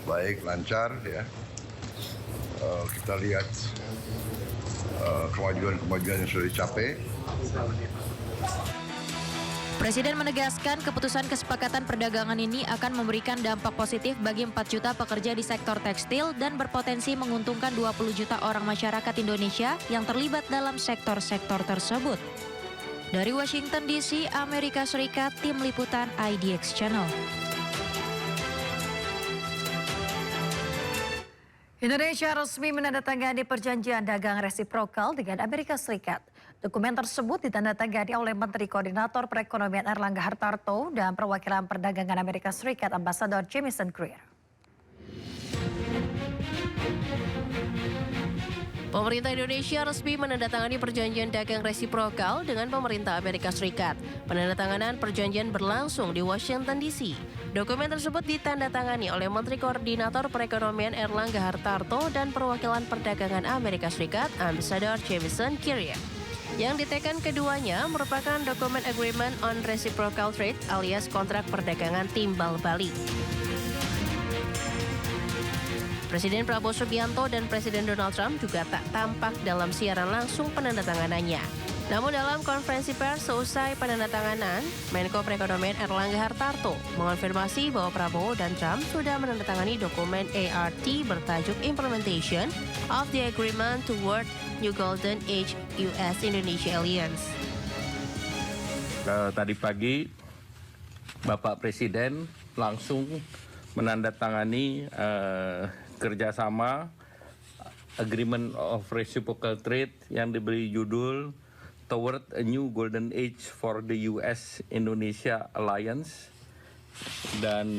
baik, lancar ya. Kita lihat kemajuan-kemajuan yang sudah dicapai. Presiden menegaskan keputusan kesepakatan perdagangan ini akan memberikan dampak positif bagi 4 juta pekerja di sektor tekstil dan berpotensi menguntungkan 20 juta orang masyarakat Indonesia yang terlibat dalam sektor-sektor tersebut. Dari Washington DC, Amerika Serikat, Tim Liputan IDX Channel. Indonesia resmi menandatangani perjanjian dagang resiprokal dengan Amerika Serikat. Dokumen tersebut ditandatangani oleh Menteri Koordinator Perekonomian Erlangga Hartarto dan Perwakilan Perdagangan Amerika Serikat Ambasador Jamieson Greer. Pemerintah Indonesia resmi menandatangani perjanjian dagang resiprokal dengan pemerintah Amerika Serikat. Penandatanganan perjanjian berlangsung di Washington DC. Dokumen tersebut ditandatangani oleh Menteri Koordinator Perekonomian Erlangga Hartarto dan Perwakilan Perdagangan Amerika Serikat Ambasador Jamieson Greer. Yang diteken keduanya merupakan dokumen Agreement on Reciprocal Trade alias kontrak perdagangan timbal balik. Presiden Prabowo Subianto dan Presiden Donald Trump juga tak tampak dalam siaran langsung penandatanganannya. Namun dalam konferensi pers seusai penandatanganan, Menko Perekonomian Erlangga Hartarto mengonfirmasi bahwa Prabowo dan Trump sudah menandatangani dokumen ART bertajuk Implementation of the Agreement Toward New Golden Age US-Indonesia Alliance. Tadi pagi Bapak Presiden langsung menandatangani kerjasama Agreement of Reciprocal Trade yang diberi judul Toward a New Golden Age for the US-Indonesia Alliance dan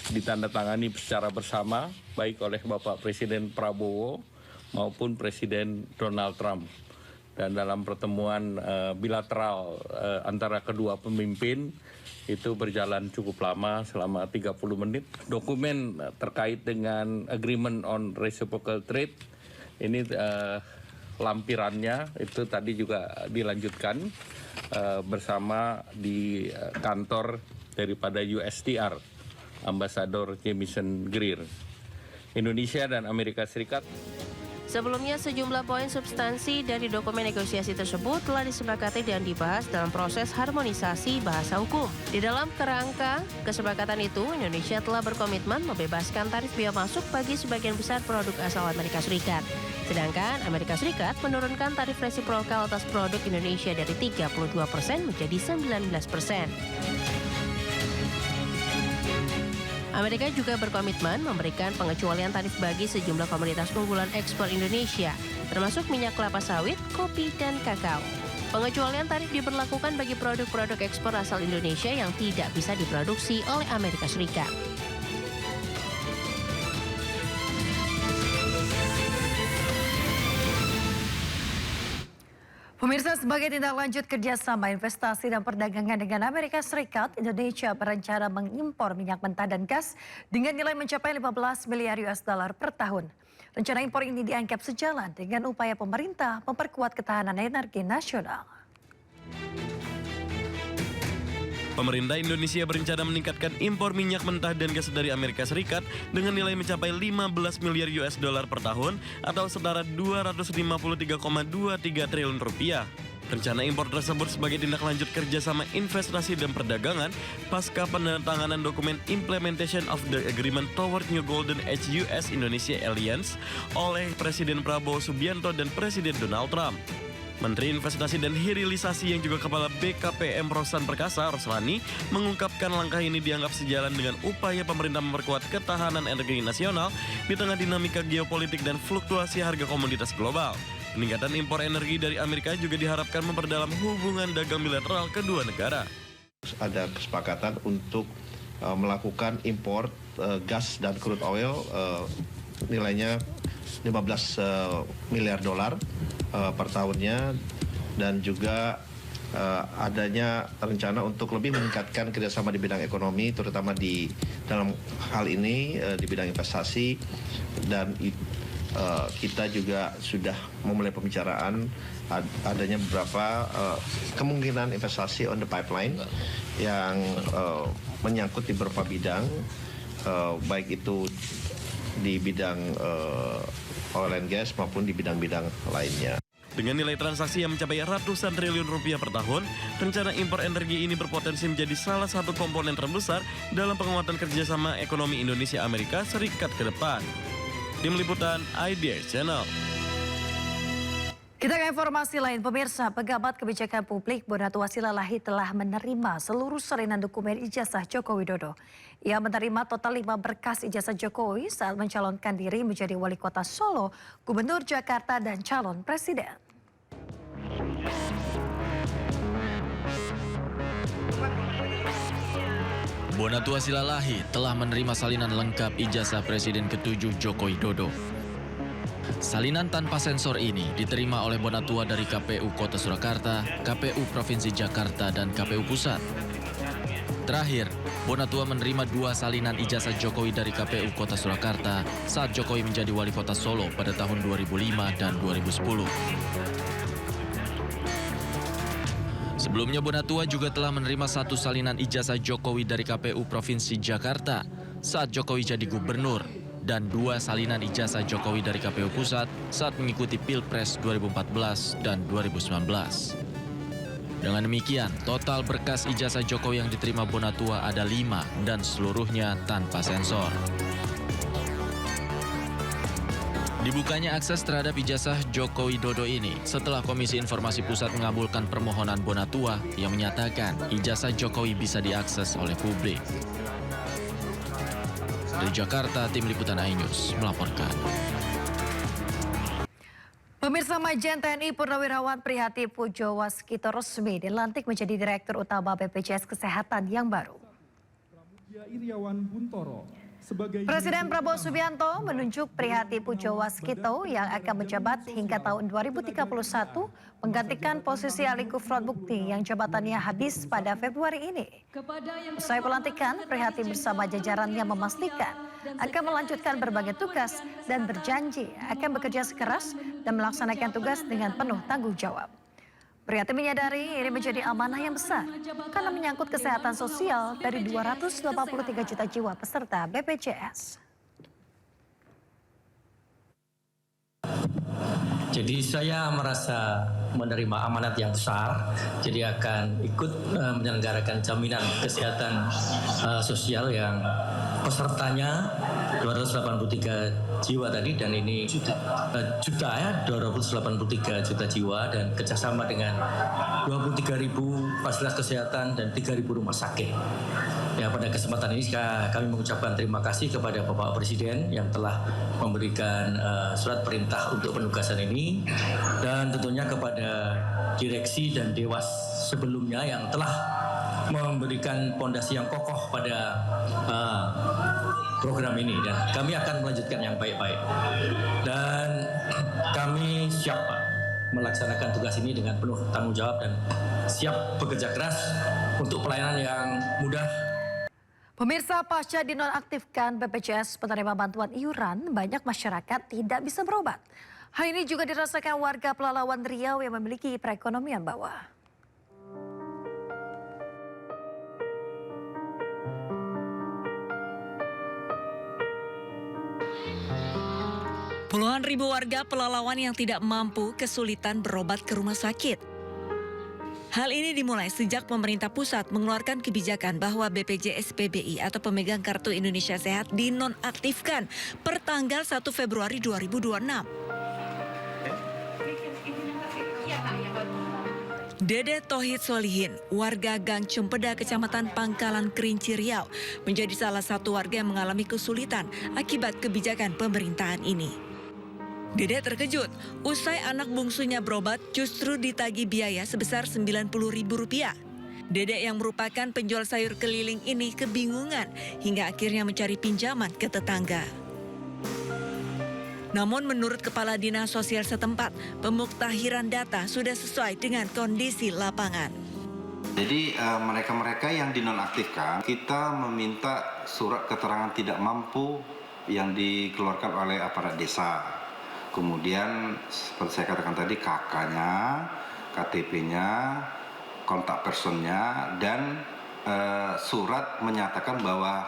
ditandatangani secara bersama baik oleh Bapak Presiden Prabowo maupun Presiden Donald Trump. Dan dalam pertemuan bilateral antara kedua pemimpin itu berjalan cukup lama, selama 30 menit. Dokumen terkait dengan Agreement on Reciprocal Trade Ini lampirannya itu tadi juga dilanjutkan bersama di kantor daripada USTR, Ambasador Jamieson Greer. Indonesia dan Amerika Serikat. Sebelumnya, sejumlah poin substansi dari dokumen negosiasi tersebut telah disepakati dan dibahas dalam proses harmonisasi bahasa hukum. Di dalam kerangka kesepakatan itu, Indonesia telah berkomitmen membebaskan tarif bea masuk bagi sebagian besar produk asal Amerika Serikat. Sedangkan Amerika Serikat menurunkan tarif resiprokal atas produk Indonesia dari 32% menjadi 19%. Amerika juga berkomitmen memberikan pengecualian tarif bagi sejumlah komoditas unggulan ekspor Indonesia, termasuk minyak kelapa sawit, kopi, dan kakao. Pengecualian tarif diberlakukan bagi produk-produk ekspor asal Indonesia yang tidak bisa diproduksi oleh Amerika Serikat. Pemirsa, sebagai tindak lanjut kerjasama investasi dan perdagangan dengan Amerika Serikat, Indonesia berencana mengimpor minyak mentah dan gas dengan nilai mencapai 15 miliar US dollar per tahun. Rencana impor ini dianggap sejalan dengan upaya pemerintah memperkuat ketahanan energi nasional. Pemerintah Indonesia berencana meningkatkan impor minyak mentah dan gas dari Amerika Serikat dengan nilai mencapai 15 miliar US dollar per tahun atau setara 253,23 triliun rupiah. Rencana impor tersebut sebagai tindak lanjut kerjasama investasi dan perdagangan pasca penandatanganan dokumen Implementation of the Agreement Toward New Golden Age US-Indonesia Alliance oleh Presiden Prabowo Subianto dan Presiden Donald Trump. Menteri Investasi dan Hilirisasi yang juga Kepala BKPM Rosan Perkasa, Roslani, mengungkapkan langkah ini dianggap sejalan dengan upaya pemerintah memperkuat ketahanan energi nasional di tengah dinamika geopolitik dan fluktuasi harga komoditas global. Peningkatan impor energi dari Amerika juga diharapkan memperdalam hubungan dagang bilateral kedua negara. Ada kesepakatan untuk melakukan impor gas dan crude oil nilainya 15 miliar dolar per tahunnya, dan juga adanya rencana untuk lebih meningkatkan kerjasama di bidang ekonomi, terutama di dalam hal ini di bidang investasi, dan kita juga sudah memulai pembicaraan adanya beberapa kemungkinan investasi on the pipeline yang menyangkut di beberapa bidang, baik itu di bidang oil and gas maupun di bidang-bidang lainnya. Dengan nilai transaksi yang mencapai ratusan triliun rupiah per tahun, rencana impor energi ini berpotensi menjadi salah satu komponen terbesar dalam penguatan kerjasama ekonomi Indonesia-Amerika Serikat ke depan. Tim Liputan IDX Channel. Kita ke informasi lain, pemirsa. Pejabat Kebijakan Publik Bonatua Silalahi telah menerima seluruh salinan dokumen ijazah Joko Widodo. Ia menerima total 5 berkas ijazah Jokowi saat mencalonkan diri menjadi Wali Kota Solo, Gubernur Jakarta, dan calon presiden. Bonatua Silalahi telah menerima salinan lengkap ijazah Presiden ke-7 Joko Widodo. Salinan tanpa sensor ini diterima oleh Bonatua dari KPU Kota Surakarta, KPU Provinsi Jakarta, dan KPU Pusat. Terakhir, Bonatua menerima 2 salinan ijazah Jokowi dari KPU Kota Surakarta saat Jokowi menjadi Wali Kota Solo pada tahun 2005 dan 2010. Sebelumnya Bonatua juga telah menerima 1 salinan ijazah Jokowi dari KPU Provinsi Jakarta saat Jokowi jadi gubernur, dan 2 salinan ijazah Jokowi dari KPU Pusat saat mengikuti Pilpres 2014 dan 2019. Dengan demikian, total berkas ijazah Jokowi yang diterima Bonatua ada 5 dan seluruhnya tanpa sensor. Dibukanya akses terhadap ijazah Joko Widodo ini setelah Komisi Informasi Pusat mengabulkan permohonan Bonatua yang menyatakan ijazah Jokowi bisa diakses oleh publik. Dari Jakarta, Tim Liputan iNews melaporkan. Pemirsa, Majen TNI Purnawirawan Prihati Pujo Waskito resmi dilantik menjadi Direktur Utama BPJS Kesehatan yang baru. Pramudia Iriawan Buntoro. Presiden Prabowo Subianto menunjuk Prihatin Pujo Waskito yang akan menjabat hingga tahun 2031 menggantikan posisi Ali Gufron Mukti yang jabatannya habis pada Februari ini. Usai pelantikan, Prihatin bersama jajarannya memastikan akan melanjutkan berbagai tugas dan berjanji akan bekerja keras dan melaksanakan tugas dengan penuh tanggung jawab. Prihatin menyadari ini menjadi amanah yang besar karena menyangkut kesehatan sosial dari 283 juta jiwa peserta BPJS. Jadi saya merasa menerima amanat yang besar, jadi akan ikut menyelenggarakan jaminan kesehatan sosial yang pesertanya 283 jiwa tadi, dan ini juta ya, 283 juta jiwa, dan kerjasama dengan 23.000 fasilitas kesehatan dan 3.000 rumah sakit. Ya, pada kesempatan ini kami mengucapkan terima kasih kepada Bapak Presiden yang telah memberikan surat perintah untuk penugasan ini, dan tentunya kepada direksi dan dewas sebelumnya yang telah memberikan fondasi yang kokoh pada program ini, dan kami akan melanjutkan yang baik-baik. Dan kami siap melaksanakan tugas ini dengan penuh tanggung jawab dan siap bekerja keras untuk pelayanan yang mudah. Pemirsa, pasca dinonaktifkan BPJS penerima bantuan iuran, banyak masyarakat tidak bisa berobat. Hal ini juga dirasakan warga Pelalawan Riau yang memiliki perekonomian bawah. Puluhan ribu warga Pelalawan yang tidak mampu kesulitan berobat ke rumah sakit. Hal ini dimulai sejak pemerintah pusat mengeluarkan kebijakan bahwa BPJS PBI atau pemegang Kartu Indonesia Sehat dinonaktifkan per tanggal 1 Februari 2026. Dede Tohid Solihin, warga Gang Cumpeda, Kecamatan Pangkalan Kerinci Riau, menjadi salah satu warga yang mengalami kesulitan akibat kebijakan pemerintahan ini. Dede terkejut usai anak bungsunya berobat justru ditagih biaya sebesar Rp90.000. Dede yang merupakan penjual sayur keliling ini kebingungan hingga akhirnya mencari pinjaman ke tetangga. Namun menurut Kepala Dinas Sosial setempat, pemuktahiran data sudah sesuai dengan kondisi lapangan. Jadi mereka-mereka yang dinonaktifkan, kita meminta surat keterangan tidak mampu yang dikeluarkan oleh aparat desa. Kemudian seperti saya katakan tadi, KK-nya, KTP-nya, kontak personnya, dan surat menyatakan bahwa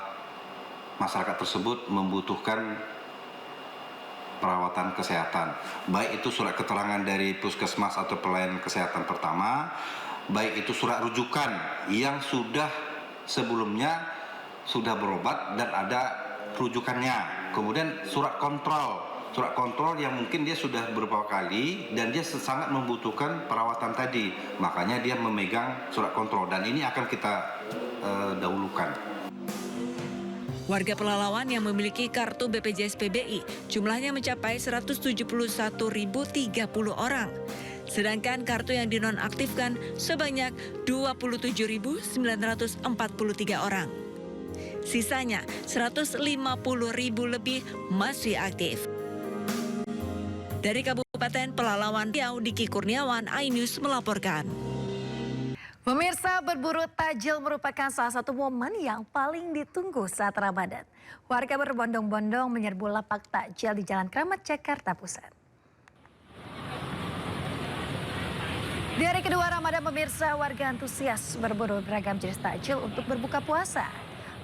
masyarakat tersebut membutuhkan perawatan kesehatan. Baik itu surat keterangan dari puskesmas atau pelayanan kesehatan pertama, baik itu surat rujukan yang sudah sebelumnya sudah berobat dan ada rujukannya. Kemudian surat kontrol yang mungkin dia sudah beberapa kali dan dia sangat membutuhkan perawatan tadi, makanya dia memegang surat kontrol, dan ini akan kita dahulukan. Warga Pelalawan yang memiliki kartu BPJS PBI jumlahnya mencapai 171.030 orang. Sedangkan kartu yang dinonaktifkan sebanyak 27.943 orang. Sisanya 150.000 lebih masih aktif. Dari Kabupaten Pelalawan Riau, Diki Kurniawan, iNews melaporkan. Pemirsa, berburu takjil merupakan salah satu momen yang paling ditunggu saat Ramadan. Warga berbondong-bondong menyerbu lapak takjil di Jalan Kramat, Jakarta Pusat. Di hari kedua Ramadan, pemirsa, warga antusias berburu beragam jenis takjil untuk berbuka puasa.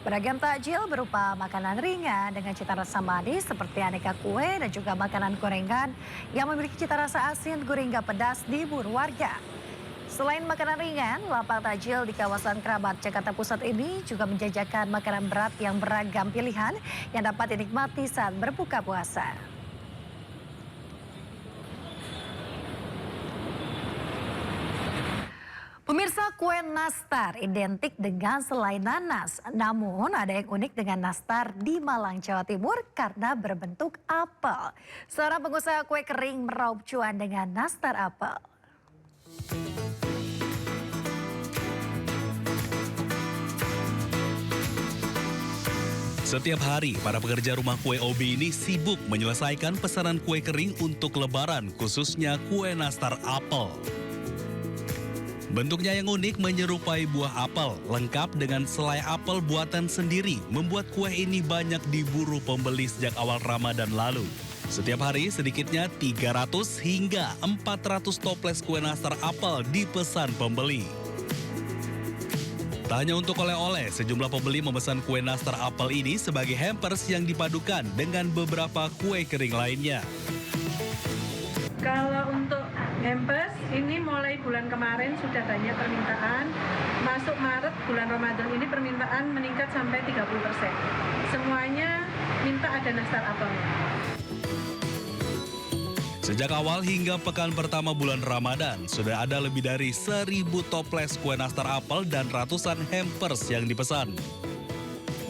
Beragam takjil berupa makanan ringan dengan cita rasa manis seperti aneka kue dan juga makanan gorengan yang memiliki cita rasa asin, gurih hingga pedas diburu warga. Selain makanan ringan, lapak takjil di kawasan Kramat, Jakarta Pusat ini juga menjajakan makanan berat yang beragam pilihan yang dapat dinikmati saat berbuka puasa. Pemirsa, kue nastar identik dengan selai nanas. Namun ada yang unik dengan nastar di Malang, Jawa Timur karena berbentuk apel. Seorang pengusaha kue kering meraup cuan dengan nastar apel. Setiap hari, para pekerja rumah kue Obi ini sibuk menyelesaikan pesanan kue kering untuk Lebaran, khususnya kue nastar apel. Bentuknya yang unik menyerupai buah apel, lengkap dengan selai apel buatan sendiri, membuat kue ini banyak diburu pembeli sejak awal Ramadan lalu. Setiap hari sedikitnya 300 hingga 400 toples kue nastar apel dipesan pembeli. Tak hanya untuk oleh-oleh, sejumlah pembeli memesan kue nastar apel ini sebagai hampers yang dipadukan dengan beberapa kue kering lainnya. Kalau untuk hampers, ini mulai bulan kemarin sudah banyak permintaan. Masuk Maret, bulan Ramadan ini permintaan meningkat sampai 30%. Semuanya minta ada nastar apelnya. Sejak awal hingga pekan pertama bulan Ramadan, sudah ada lebih dari 1.000 toples kue nastar apel dan ratusan hampers yang dipesan.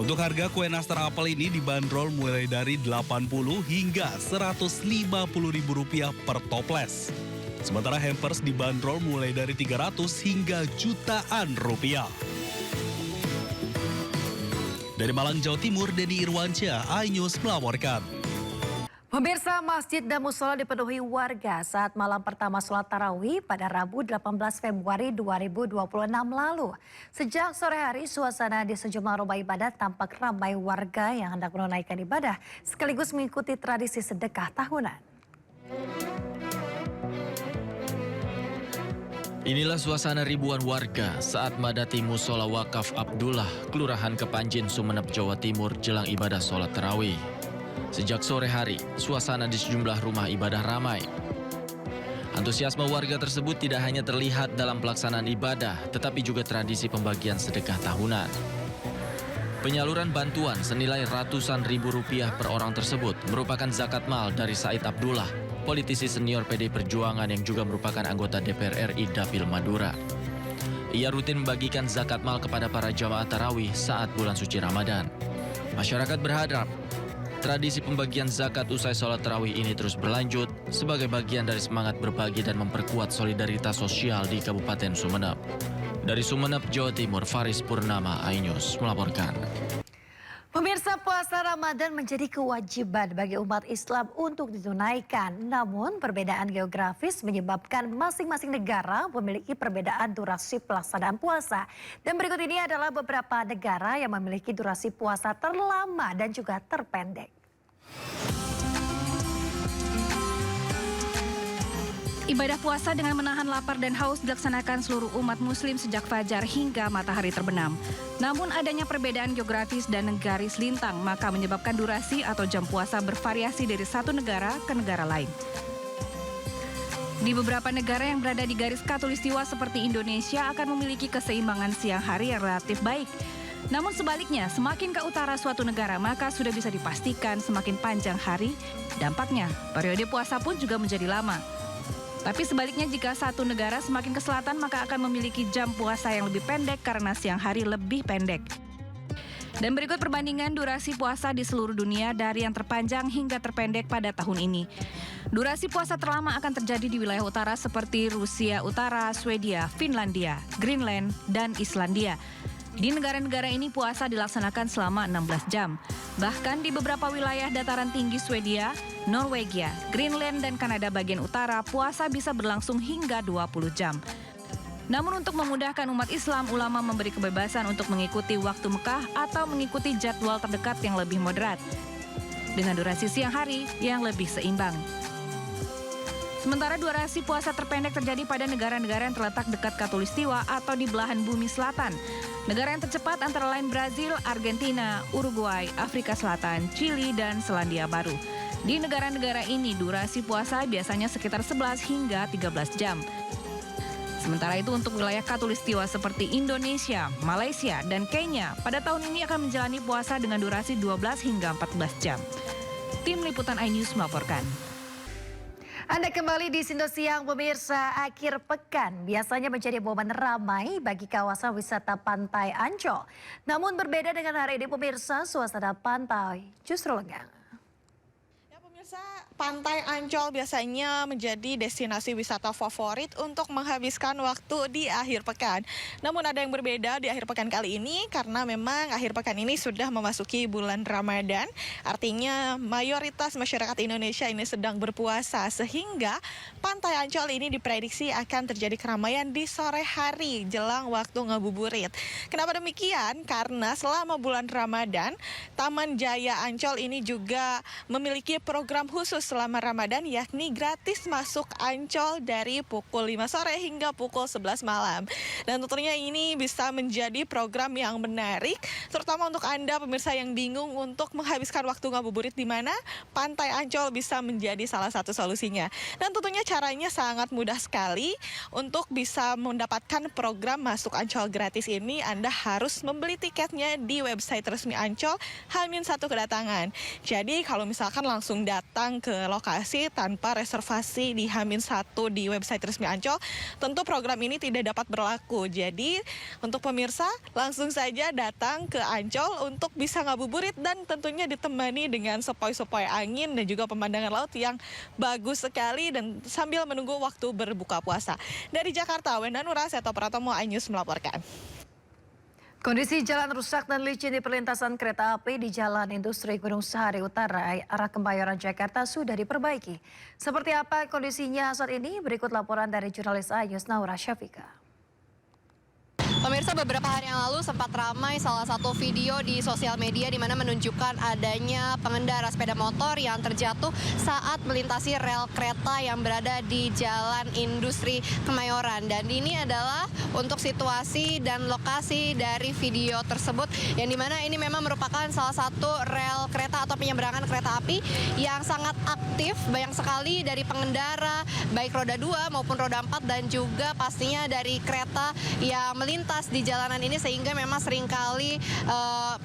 Untuk harga kue nastar apel ini dibanderol mulai dari Rp80 hingga Rp150.000 per toples. Sementara hampers dibanderol mulai dari 300 hingga jutaan rupiah. Dari Malang, Jawa Timur, Denny Irwansyah, iNews melaporkan. Pemirsa, masjid dan musola dipenuhi warga saat malam pertama sholat tarawih pada Rabu 18 Februari 2026 lalu. Sejak sore hari, suasana di sejumlah rumah ibadah tampak ramai warga yang hendak menunaikan ibadah sekaligus mengikuti tradisi sedekah tahunan. Inilah suasana ribuan warga saat madati musola wakaf Abdullah, Kelurahan Kepanjin, Sumeneb, Jawa Timur jelang ibadah sholat tarawih. Sejak sore hari, suasana di sejumlah rumah ibadah ramai. Antusiasme warga tersebut tidak hanya terlihat dalam pelaksanaan ibadah, tetapi juga tradisi pembagian sedekah tahunan. Penyaluran bantuan senilai ratusan ribu rupiah per orang tersebut merupakan zakat mal dari Said Abdullah, politisi senior PD Perjuangan yang juga merupakan anggota DPR RI Dapil Madura. Ia rutin membagikan zakat mal kepada para jamaah tarawih saat bulan suci Ramadan. Masyarakat berharap tradisi pembagian zakat usai sholat tarawih ini terus berlanjut sebagai bagian dari semangat berbagi dan memperkuat solidaritas sosial di Kabupaten Sumeneb. Dari Sumeneb, Jawa Timur, Faris Purnama, iNews melaporkan. Pemirsa, puasa Ramadan menjadi kewajiban bagi umat Islam untuk ditunaikan. Namun perbedaan geografis menyebabkan masing-masing negara memiliki perbedaan durasi pelaksanaan puasa. Dan berikut ini adalah beberapa negara yang memiliki durasi puasa terlama dan juga terpendek. Ibadah puasa dengan menahan lapar dan haus dilaksanakan seluruh umat muslim sejak fajar hingga matahari terbenam. Namun adanya perbedaan geografis dan negaris lintang maka menyebabkan durasi atau jam puasa bervariasi dari satu negara ke negara lain. Di beberapa negara yang berada di garis khatulistiwa seperti Indonesia akan memiliki keseimbangan siang hari yang relatif baik. Namun sebaliknya, semakin ke utara suatu negara maka sudah bisa dipastikan semakin panjang hari, dampaknya periode puasa pun juga menjadi lama. Tapi sebaliknya jika satu negara semakin ke selatan maka akan memiliki jam puasa yang lebih pendek karena siang hari lebih pendek. Dan berikut perbandingan durasi puasa di seluruh dunia dari yang terpanjang hingga terpendek pada tahun ini. Durasi puasa terlama akan terjadi di wilayah utara seperti Rusia Utara, Swedia, Finlandia, Greenland, dan Islandia. Di negara-negara ini puasa dilaksanakan selama 16 jam. Bahkan di beberapa wilayah dataran tinggi Swedia, Norwegia, Greenland, dan Kanada bagian utara, puasa bisa berlangsung hingga 20 jam. Namun untuk memudahkan umat Islam, ulama memberi kebebasan untuk mengikuti waktu Mekah atau mengikuti jadwal terdekat yang lebih moderat, dengan durasi siang hari yang lebih seimbang. Sementara durasi puasa terpendek terjadi pada negara-negara yang terletak dekat khatulistiwa atau di belahan bumi selatan. Negara yang tercepat antara lain Brazil, Argentina, Uruguay, Afrika Selatan, Chili, dan Selandia Baru. Di negara-negara ini durasi puasa biasanya sekitar 11 hingga 13 jam. Sementara itu untuk wilayah khatulistiwa seperti Indonesia, Malaysia, dan Kenya pada tahun ini akan menjalani puasa dengan durasi 12 hingga 14 jam. Tim Liputan iNews melaporkan. Anda kembali di Sindo Siang, pemirsa. Akhir pekan biasanya menjadi momen ramai bagi kawasan wisata Pantai Ancol. Namun berbeda dengan hari ini, pemirsa, suasana pantai justru lengang. Pemirsa, Pantai Ancol biasanya menjadi destinasi wisata favorit untuk menghabiskan waktu di akhir pekan. Namun ada yang berbeda di akhir pekan kali ini karena memang akhir pekan ini sudah memasuki bulan Ramadan. Artinya mayoritas masyarakat Indonesia ini sedang berpuasa sehingga Pantai Ancol ini diprediksi akan terjadi keramaian di sore hari jelang waktu ngabuburit. Kenapa demikian? Karena selama bulan Ramadan, Taman Jaya Ancol ini juga memiliki program khusus selama Ramadan, yakni gratis masuk Ancol dari pukul 5 sore hingga pukul 11 malam. Dan tentunya ini bisa menjadi program yang menarik, terutama untuk Anda pemirsa yang bingung untuk menghabiskan waktu ngabuburit di mana, Pantai Ancol bisa menjadi salah satu solusinya. Dan tentunya caranya sangat mudah sekali. Untuk bisa mendapatkan program masuk Ancol gratis ini, Anda harus membeli tiketnya di website resmi Ancol H-1 kedatangan. Jadi kalau misalkan langsung datang ke lokasi tanpa reservasi di H-1 di website resmi Ancol, tentu program ini tidak dapat berlaku. Jadi untuk pemirsa langsung saja datang ke Ancol untuk bisa ngabuburit dan tentunya ditemani dengan sepoi-sepoi angin dan juga pemandangan laut yang bagus sekali dan sambil menunggu waktu berbuka puasa. Dari Jakarta, Wenda Nura, Seto Pratomo, iNews melaporkan. Kondisi jalan rusak dan licin di perlintasan kereta api di Jalan Industri Gunung Sahari Utara, arah Kemayoran, Jakarta sudah diperbaiki. Seperti apa kondisinya saat ini? Berikut laporan dari jurnalis iNews Naura Syafika. Pemirsa, beberapa hari yang lalu sempat ramai salah satu video di sosial media di mana menunjukkan adanya pengendara sepeda motor yang terjatuh saat melintasi rel kereta yang berada di Jalan Industri Kemayoran. Dan ini adalah untuk situasi dan lokasi dari video tersebut yang dimana ini memang merupakan salah satu rel kereta atau penyeberangan kereta api yang sangat aktif. Banyak sekali dari pengendara baik roda 2 maupun roda 4 dan juga pastinya dari kereta yang melintas di jalanan ini sehingga memang seringkali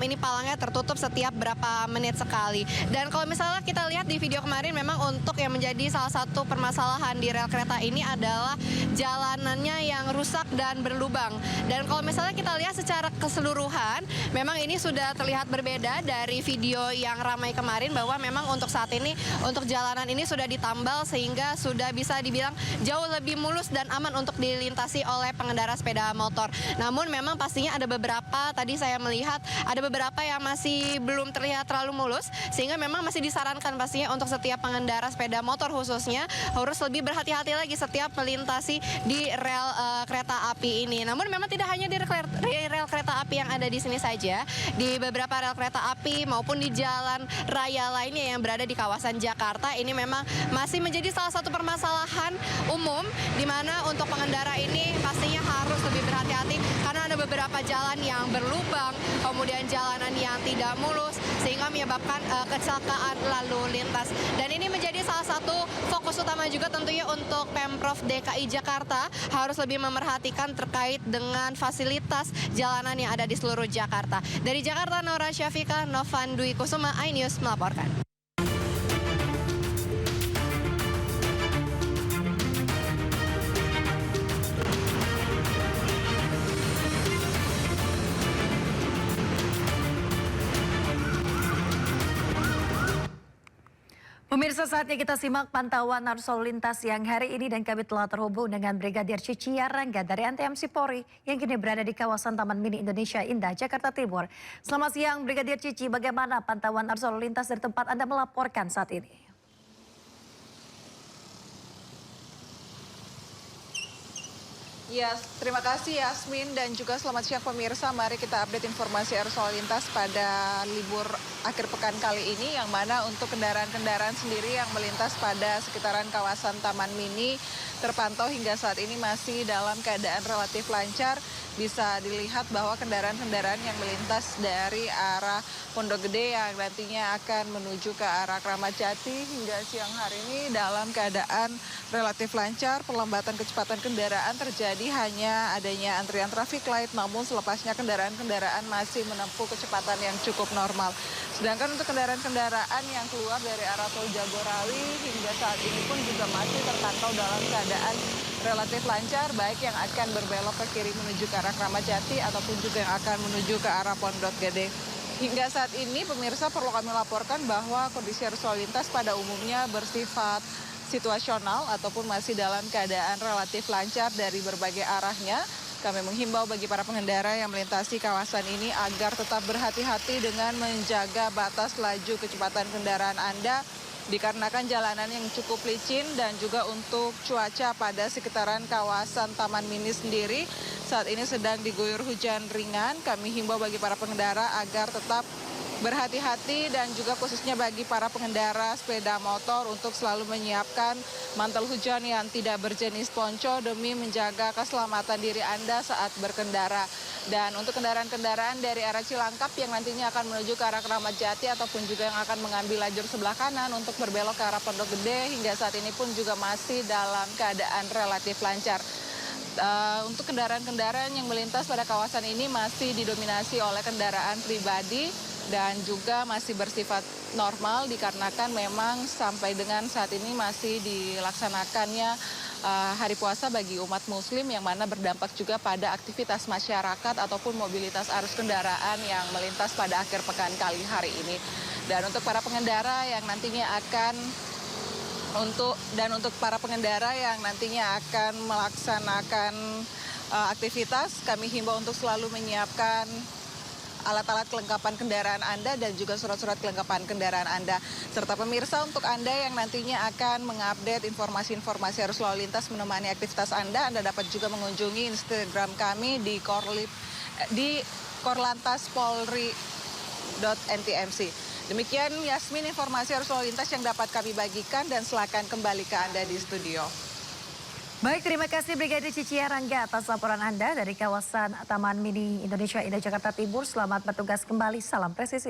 ini palangnya tertutup setiap berapa menit sekali. Dan kalau misalnya kita lihat di video kemarin, memang untuk yang menjadi salah satu permasalahan di rel kereta ini adalah jalanannya yang rusak dan berlubang. Dan kalau misalnya kita lihat secara keseluruhan, memang ini sudah terlihat berbeda dari video yang ramai kemarin, bahwa memang untuk saat ini untuk jalanan ini sudah ditambal sehingga sudah bisa dibilang jauh lebih mulus dan aman untuk dilintasi oleh pengendara sepeda motor. Namun memang pastinya ada beberapa, tadi saya melihat ada beberapa yang masih belum terlihat terlalu mulus, sehingga memang masih disarankan pastinya untuk setiap pengendara sepeda motor khususnya harus lebih berhati-hati lagi setiap melintasi di rel kereta api ini. Namun memang tidak hanya di rel kereta api yang ada di sini saja, di beberapa rel kereta api maupun di jalan raya lainnya yang berada di kawasan Jakarta ini memang masih menjadi salah satu permasalahan umum di mana untuk pengendara ini pastinya harus lebih berhati-hati karena ada beberapa jalan yang berlubang, kemudian jalanan yang tidak mulus sehingga menyebabkan kecelakaan lalu lintas. Dan ini menjadi salah satu fokus utama juga tentunya untuk Pemprov DKI Jakarta harus lebih memerhatikan terkait dengan fasilitas jalanan yang ada di seluruh Jakarta. Dari Jakarta, Naura Syafika, Novan Dwi Kusuma, iNews melaporkan. Pemirsa, saatnya kita simak pantauan arus lalu lintas yang hari ini dan kami telah terhubung dengan Brigadir Cici Yarangga dari ANTMC Polri yang kini berada di kawasan Taman Mini Indonesia Indah, Jakarta Timur. Selamat siang Brigadir Cici, bagaimana pantauan arus lalu lintas dari tempat Anda melaporkan saat ini? Ya, terima kasih Yasmin dan juga selamat siang pemirsa. Mari kita update informasi arus lalu lintas pada libur akhir pekan kali ini, yang mana untuk kendaraan-kendaraan sendiri yang melintas pada sekitaran kawasan Taman Mini terpantau hingga saat ini masih dalam keadaan relatif lancar. Bisa dilihat bahwa kendaraan-kendaraan yang melintas dari arah Pondok Gede yang nantinya akan menuju ke arah Kramat Jati hingga siang hari ini dalam keadaan relatif lancar. Perlambatan kecepatan kendaraan terjadi hanya adanya antrian traffic light, namun selepasnya kendaraan-kendaraan masih menempuh kecepatan yang cukup normal. Sedangkan untuk kendaraan-kendaraan yang keluar dari arah Tol Jagorawi hingga saat ini pun juga masih terpantau dalam keadaan relatif lancar, baik yang akan berbelok ke kiri menuju ke arah Kramat Jati ataupun juga yang akan menuju ke arah Pondok Gede. Hingga saat ini pemirsa perlu kami laporkan bahwa kondisi arus lalu lintas pada umumnya bersifat situasional ataupun masih dalam keadaan relatif lancar dari berbagai arahnya. Kami menghimbau bagi para pengendara yang melintasi kawasan ini agar tetap berhati-hati dengan menjaga batas laju kecepatan kendaraan Anda dikarenakan jalanan yang cukup licin dan juga untuk cuaca pada sekitaran kawasan Taman Mini sendiri saat ini sedang diguyur hujan ringan. Kami himbau bagi para pengendara agar tetap berhati-hati dan juga khususnya bagi para pengendara sepeda motor untuk selalu menyiapkan mantel hujan yang tidak berjenis ponco demi menjaga keselamatan diri Anda saat berkendara. Dan untuk kendaraan-kendaraan dari arah Cilangkap yang nantinya akan menuju ke arah Keramat Jati ataupun juga yang akan mengambil lajur sebelah kanan untuk berbelok ke arah Pondok Gede hingga saat ini pun juga masih dalam keadaan relatif lancar. Untuk kendaraan-kendaraan yang melintas pada kawasan ini masih didominasi oleh kendaraan pribadi dan juga masih bersifat normal dikarenakan memang sampai dengan saat ini masih dilaksanakannya hari puasa bagi umat muslim yang mana berdampak juga pada aktivitas masyarakat ataupun mobilitas arus kendaraan yang melintas pada akhir pekan kali hari ini. Dan untuk para pengendara yang nantinya akan untuk para pengendara yang nantinya akan melaksanakan aktivitas, kami himbau untuk selalu menyiapkan alat-alat kelengkapan kendaraan Anda dan juga surat-surat kelengkapan kendaraan Anda. Serta pemirsa, untuk Anda yang nantinya akan mengupdate informasi-informasi arus lalu lintas menemani aktivitas Anda dapat juga mengunjungi Instagram kami di korlantaspolri.ntmc. Demikian Yasmin informasi arus lalu lintas yang dapat kami bagikan dan silakan kembali ke Anda di studio. Baik, terima kasih Brigadir Cicia Rangga atas laporan Anda dari kawasan Taman Mini Indonesia Indah Jakarta Timur. Selamat bertugas kembali, salam presisi.